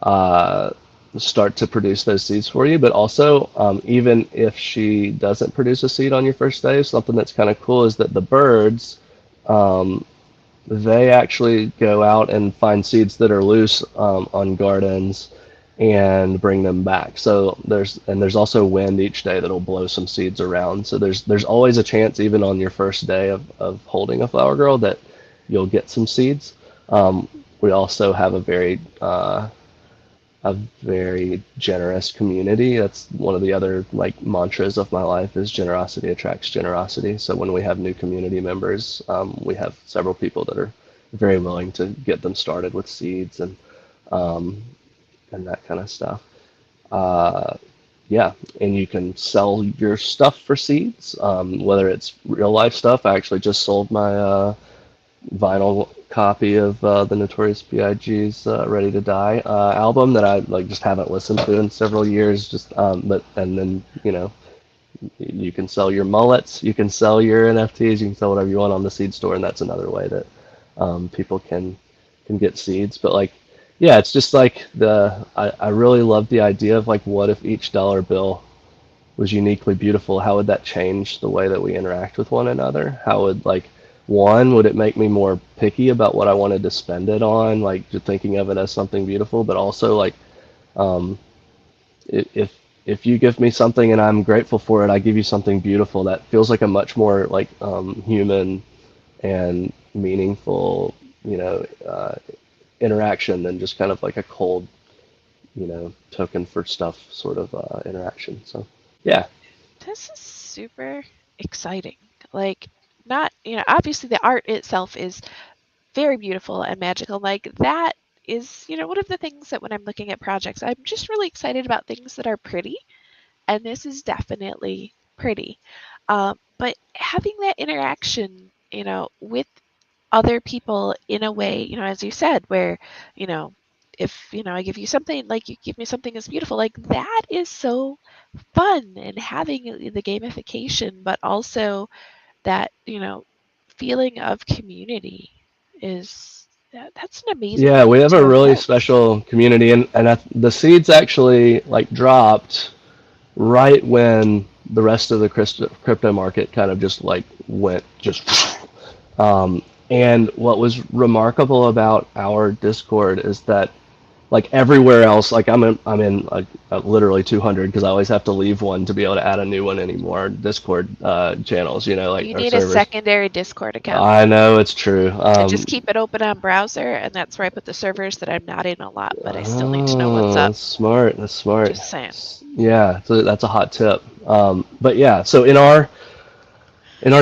uh, start to produce those seeds for you. But also, even if she doesn't produce a seed on your first day, something that's kind of cool is that the birds, um, they actually go out and find seeds that are loose, on gardens and bring them back. So there's also wind each day that'll blow some seeds around. So there's always a chance, even on your first day of holding a flower girl, that you'll get some seeds. We also have a very generous community. That's one of the other like mantras of my life, is generosity attracts generosity. So when we have new community members, we have several people that are very willing to get them started with seeds um, and that kind of stuff. Uh, yeah, and you can sell your stuff for seeds, whether it's real life stuff. I actually just sold my vinyl copy of the Notorious B.I.G.'s "Ready to Die" album that I like just haven't listened to in several years. But and then you can sell your mullets, you can sell your NFTs, you can sell whatever you want on the seed store, and that's another way that people can get seeds. But like, yeah, it's just like I really love the idea of like, what if each dollar bill was uniquely beautiful? How would that change the way that we interact with one another? How would like, would it make me more picky about what I wanted to spend it on, like just thinking of it as something beautiful? But also like, um, if if you give me something and I'm grateful for it, I give you something beautiful. That feels like a much more like human and meaningful, interaction than just kind of like a cold, token for stuff sort of interaction. So yeah. This is super exciting. Like, not, obviously the art itself is very beautiful and magical. Like, that is, one of the things that when I'm looking at projects, I'm just really excited about things that are pretty. And this is definitely pretty. But having that interaction, with other people in a way, as you said, where, you know, if, I give you something, like you give me something that's beautiful, like that is so fun. And having the gamification, but also that, feeling of community is that's an amazing Yeah, we thing have to a have really built. special community, and the seeds actually like dropped right when the rest of the crypto market kind of just like went just. And what was remarkable about our Discord is that like everywhere else, like I'm in like literally 200 because I always have to leave one to be able to add a new one anymore. Discord channels, like You our need a servers. secondary Discord account. I know it's true. I just keep it open on browser, and that's where I put the servers that I'm not in a lot, but I still need to know what's up. That's smart. That's smart. Just saying. Yeah, so that's a hot tip. But yeah, so in our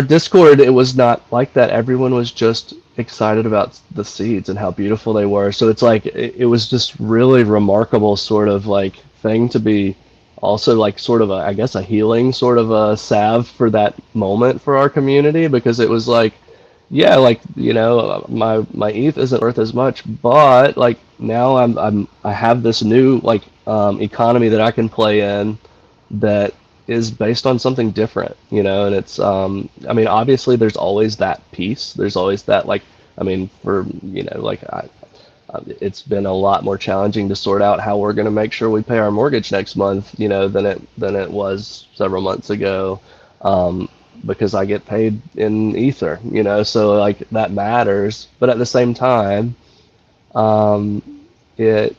Discord, it was not like that. Everyone was just excited about the seeds and how beautiful they were. So it's like it was just really remarkable sort of like thing to be also like sort of I guess a healing sort of a salve for that moment for our community, because it was like, yeah, like my ETH isn't worth as much, but like now I have this new like economy that I can play in that is based on something different, and it's I mean, obviously there's always that piece. There's always that like, I mean, for like it's been a lot more challenging to sort out how we're going to make sure we pay our mortgage next month, than it was several months ago, because I get paid in Ether, so like that matters. But at the same time, um, it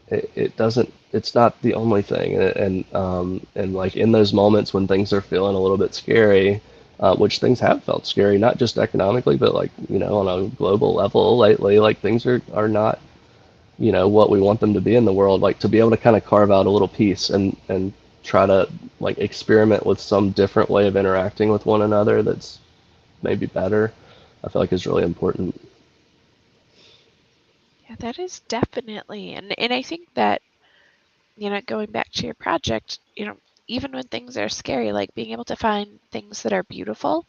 it doesn't. It's not the only thing, and like in those moments when things are feeling a little bit scary, which things have felt scary, not just economically, but like on a global level lately, like things are not what we want them to be in the world. Like to be able to kind of carve out a little piece and try to like experiment with some different way of interacting with one another that's maybe better, I feel like is really important. Yeah, that is definitely, and I think that, going back to your project, even when things are scary, like being able to find things that are beautiful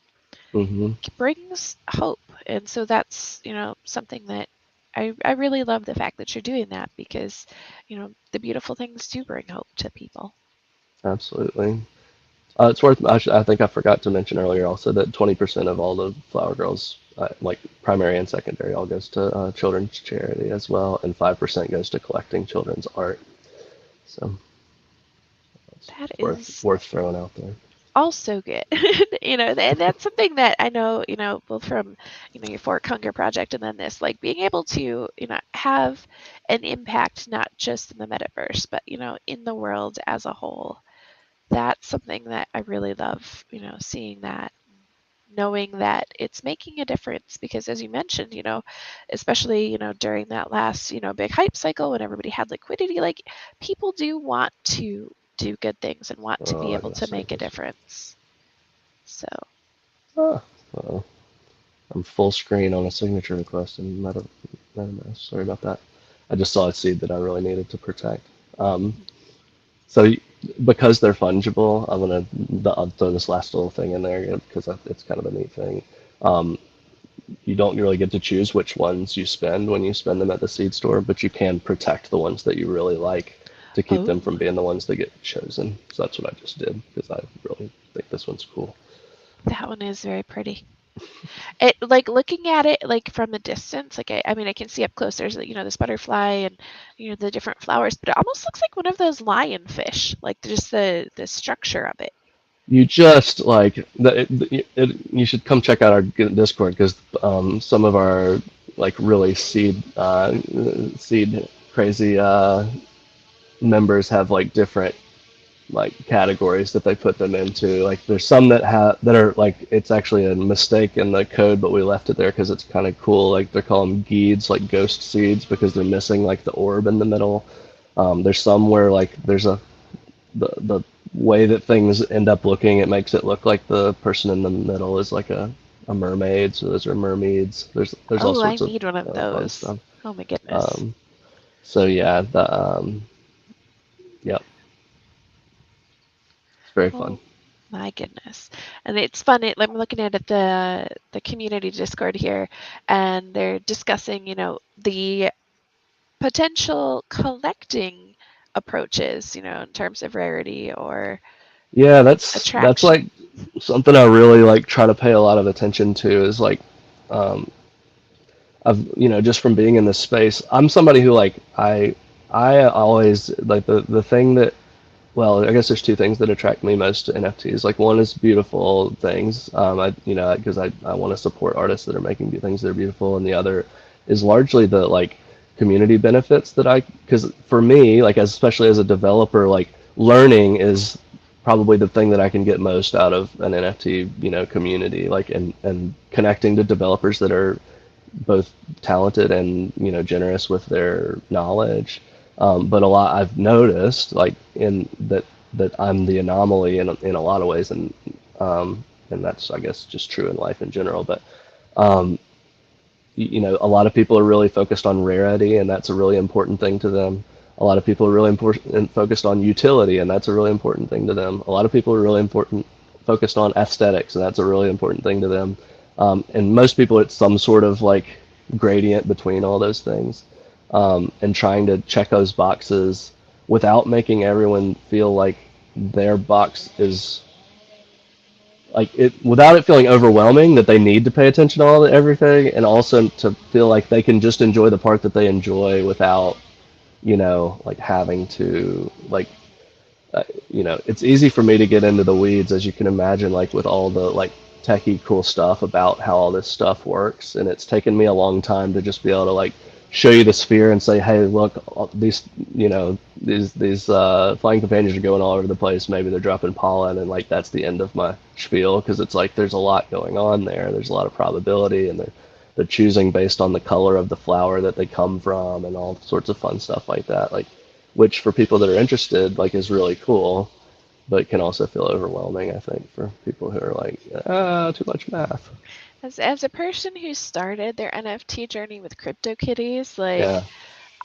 Hmm. brings hope. And so that's, something that I really love the fact that you're doing that because, the beautiful things do bring hope to people. Absolutely. It's worth. I think I forgot to mention earlier also that 20% of all the Flower Girls, like primary and secondary, all goes to children's charity as well, and 5% goes to collecting children's art. So it's That worth is worth throwing out there. also good. And that's something that I know, both from, your Fort Hunger project and then this, like being able to, have an impact not just in the metaverse, but, in the world as a whole. That's something that I really love, seeing that, knowing that it's making a difference because as you mentioned, especially, during that last, big hype cycle when everybody had liquidity, like people do want to do good things and want to be Oh, I able gotta to save make a this. difference. So Ah, well, I'm full screen on a signature request in MetaMask. Sorry about that. I just saw a seed that I really needed to protect. Um, So because they're fungible, I'll throw this last little thing in there because it's kind of a neat thing. Um, you don't really get to choose which ones you spend when you spend them at the seed store, but you can protect the ones that you really like to keep them oh, from being the ones that get chosen. So that's what I just did because I really think this one's cool. that one is very pretty. It, like looking at it like from a distance, like I mean I can see up close there's, this butterfly and, the different flowers, but it almost looks like one of those lionfish, like just the structure of it. You just like you should come check out our Discord because some of our like really seed crazy members have like different like categories that they put them into. Like there's some that are like it's actually a mistake in the code, but we left it there because it's kind of cool. Like they're called them geeds, like ghost seeds, because they're missing like the orb in the middle. There's some where like there's the way that things end up looking, it makes it look like the person in the middle is like a mermaid. So those are mermaids. There's all Oh, I sorts of need one of fun those. stuff. Oh my goodness. Um, so yeah, yeah, it's very fun. Oh my goodness. And it's fun. I'm looking at the community Discord here, and they're discussing, the potential collecting approaches, in terms of rarity or Yeah, that's like attraction. something I really like try to pay a lot of attention to is like um I've just from being in this space, I'm somebody who like I always like the thing that well, I guess there's two things that attract me most to NFTs. Like one is beautiful things, because I want to support artists that are making things that are beautiful, and the other is largely the like community benefits because for me, like especially as a developer, like learning is probably the thing that I can get most out of an NFT, community, like and connecting to developers that are both talented and generous with their knowledge. But a lot I've noticed like in that I'm the anomaly in a lot of ways, and that's I guess just true in life in general. But um, a lot of people are really focused on rarity, and that's a really important thing to them. A lot of people are really important and focused on utility, and that's a really important thing to them. A lot of people are really important focused on aesthetics, and that's a really important thing to them. And most people, it's some sort of like gradient between all those things, and trying to check those boxes without making everyone feel like their box is like it without it feeling overwhelming that they need to pay attention to everything, and also to feel like they can just enjoy the part that they enjoy without, like having to like it's easy for me to get into the weeds, as you can imagine, like with all the like techie cool stuff about how all this stuff works. And it's taken me a long time to just be able to like show you the sphere and say, hey, look, these, these flying companions are going all over the place. Maybe they're dropping pollen, and like that's the end of my spiel, because it's like there's a lot going on there. There's a lot of probability, and they're choosing based on the color of the flower that they come from, and all sorts of fun stuff like that. Like, which for people that are interested, like, is really cool, but can also feel overwhelming, I think, for people who are like, too much math. As a person who started their NFT journey with CryptoKitties, like, Yeah.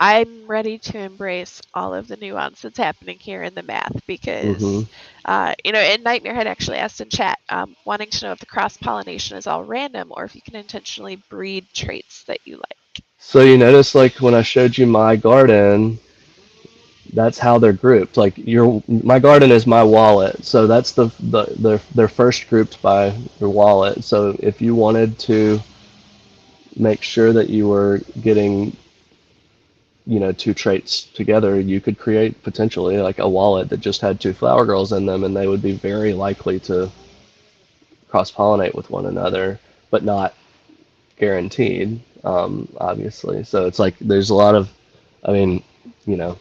I'm ready to embrace all of the nuance that's happening here in the math, because, and Nightmare had actually asked in chat, wanting to know if the cross-pollination is all random or if you can intentionally breed traits that you like. So you notice, like, when I showed you my garden, that's how they're grouped. Like my garden is my wallet, so that's they're first grouped by your wallet. So if you wanted to make sure that you were getting, two traits together, you could create potentially like a wallet that just had two flower girls in them, and they would be very likely to cross-pollinate with one another, but not guaranteed, obviously. So it's like there's a lot of, I mean, you know,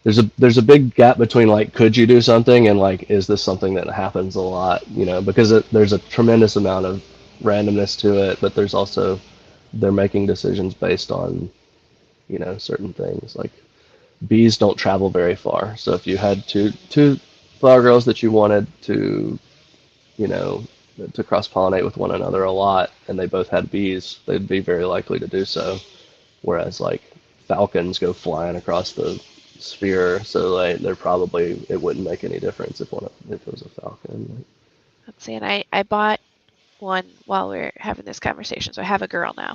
there's a big gap between like could you do something and like is this something that happens a lot, because there's a tremendous amount of randomness to it, but there's also they're making decisions based on certain things. Like bees don't travel very far, so if you had two flower girls that you wanted you know to cross pollinate with one another a lot, and they both had bees, they'd be very likely to do so. Whereas like falcons go flying across the sphere, so like they're probably it wouldn't make any difference if it was a falcon. Let's see, and I bought one while we're having this conversation. So I have a girl now,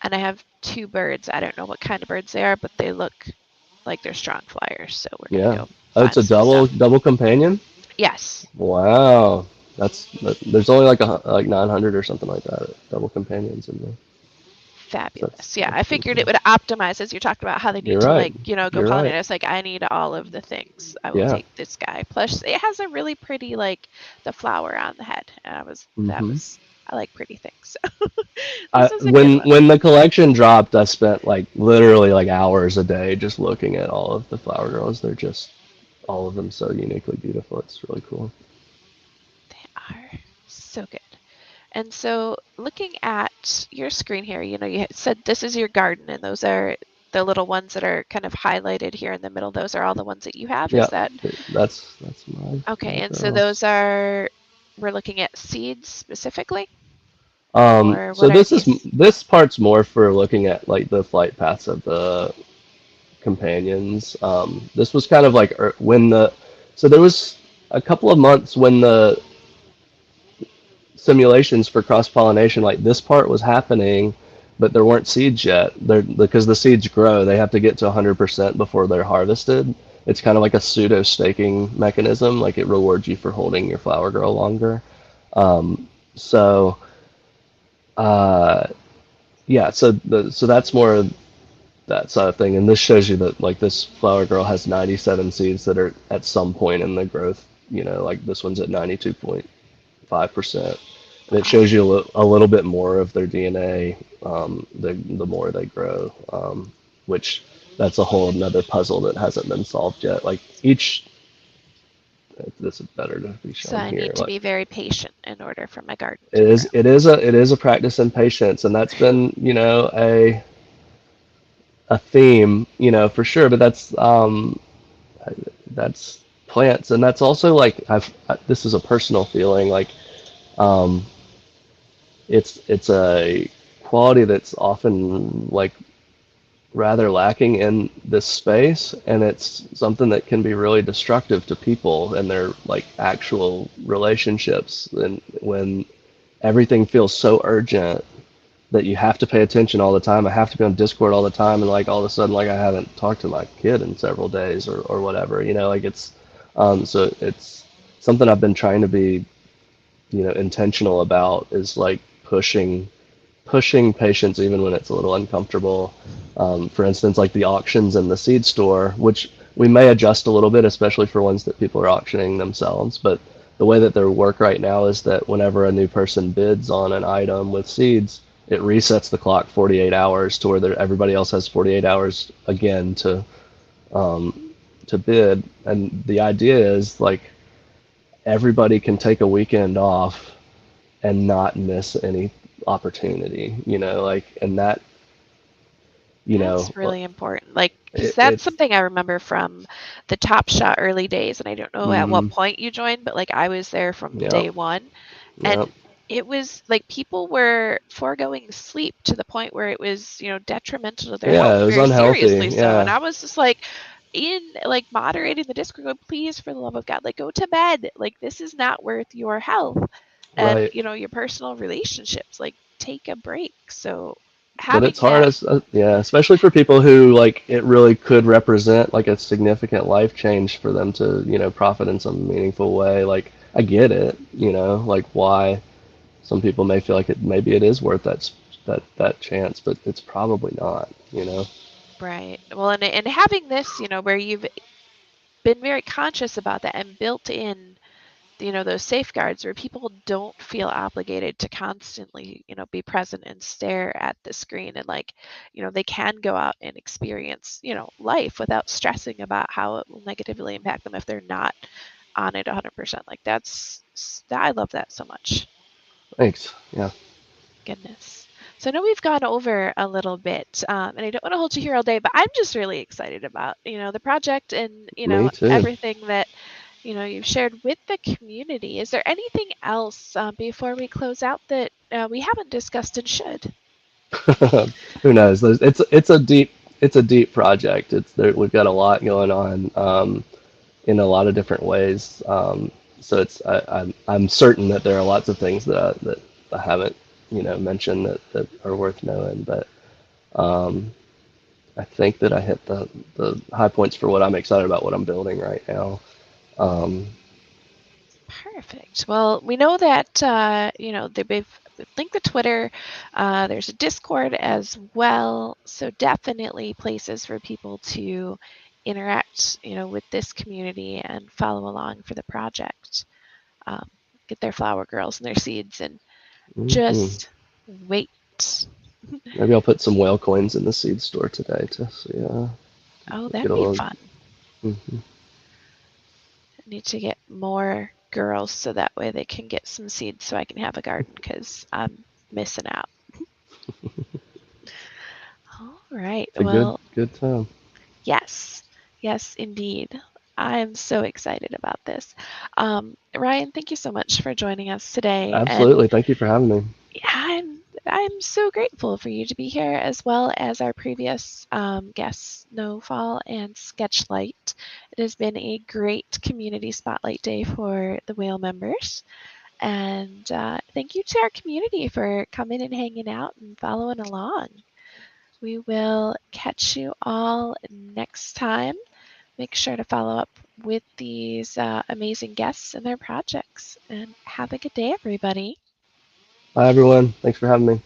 and I have two birds. I don't know what kind of birds they are, but they look like they're strong flyers. So we're gonna go. Oh, it's a double companion. Yes. Wow, there's only like 900 or something like that double companions in there. Fabulous. Yeah, I figured it would optimize, as you talked about how they need to go pollinate. I was like, I need all of the things. I will take this guy. Plus, it has a really pretty the flower on the head, and I like pretty things. When the collection dropped, I spent like literally like hours a day just looking at all of the flower girls. They're just all of them so uniquely beautiful. It's really cool. They are so good. And so looking at your screen here, you said this is your garden, and those are the little ones that are kind of highlighted here in the middle. Those are all the ones that you have? Yeah, is that? That's my. Okay, and so those we're looking at seeds specifically? So this part's more for looking at like the flight paths of the companions. This was kind of like so there was a couple of months when the simulations for cross-pollination, like this part was happening, but there weren't seeds yet. Because the seeds grow, they have to get to 100% before they're harvested. It's kind of like a pseudo staking mechanism, like it rewards you for holding your flower girl longer. So that's more of that sort of thing. And this shows you that like this flower girl has 97 seeds that are at some point in the growth. Like this one's at 92.5%. And it shows you a little bit more of their DNA the more they grow, which that's a whole another puzzle that hasn't been solved yet. Like this is better to be shown here. So I here. need to be very patient in order for my garden. It is a practice in patience, and that's been a theme, for sure. But that's plants, and that's also like this is a personal feeling, like it's a quality that's often like rather lacking in this space, and it's something that can be really destructive to people and their like actual relationships, and when everything feels so urgent that you have to pay attention all the time. I have to be on Discord all the time, and like all of a sudden like I haven't talked to my kid in several days or whatever, like it's so it's something I've been trying to be intentional about is like pushing patients even when it's a little uncomfortable. For instance, like the auctions in the seed store, which we may adjust a little bit, especially for ones that people are auctioning themselves. But the way that they work right now is that whenever a new person bids on an item with seeds, it resets the clock 48 hours to where everybody else has 48 hours again to bid. And the idea is like everybody can take a weekend off and not miss any opportunity, like, and that, That's really important. Like, because it, that's it's, something I remember from the Top Shot early days, and I don't know at what point you joined, but like I was there from yep, day one, yep, and it was like people were foregoing sleep to the point where it was, detrimental to their yeah, health, it was very unhealthy, seriously so. And yeah, I was just like, like moderating the Discord, going, please, for the love of God, like go to bed. Like this is not worth your health and right. your personal relationships. Like take a break. So But having it's hard that. as, yeah, especially for people who like it really could represent like a significant life change for them to, profit in some meaningful way. Like I get it, like why some people may feel like maybe it is worth that chance, but it's probably not. Right. Well, and having this, where you've been very conscious about that and built in, those safeguards where people don't feel obligated to constantly, be present and stare at the screen and like, they can go out and experience, life without stressing about how it will negatively impact them if they're not on it 100%. Like I love that so much. Thanks. Yeah. Goodness. So I know we've gone over a little bit, and I don't want to hold you here all day, but I'm just really excited about, the project and, Me too. everything that, you've shared with the community. Is there anything else before we close out that we haven't discussed and should? Who knows? It's a deep project. We've got a lot going on in a lot of different ways. So I'm certain that there are lots of things that I haven't mentioned that are worth knowing. But um, I think that I hit the high points for what I'm excited about, what I'm building right now. Um, Perfect. Well, we know that we've linked the Twitter. There's a Discord as well, so definitely places for people to interact, with this community and follow along for the project. Um, get their flower girls and their seeds, and mhm. just wait. Maybe I'll put some whale coins in the seed store today to see, Oh, get that'd a be little. fun. Mhm. I need to get more girls so that way they can get some seeds so I can have a garden because I'm missing out. All right. It's a good Well, good time. yes. Yes, indeed. I'm so excited about this. Ryan, thank you so much for joining us today. And Absolutely. Thank you for having me. I'm so grateful for you to be here, as well as our previous guests, Snowfall and Sketchlight. It has been a great community spotlight day for the whale members. And thank you to our community for coming and hanging out and following along. We will catch you all next time. Make sure to follow up with these amazing guests and their projects. And have a good day, everybody. Bye, everyone. Thanks for having me.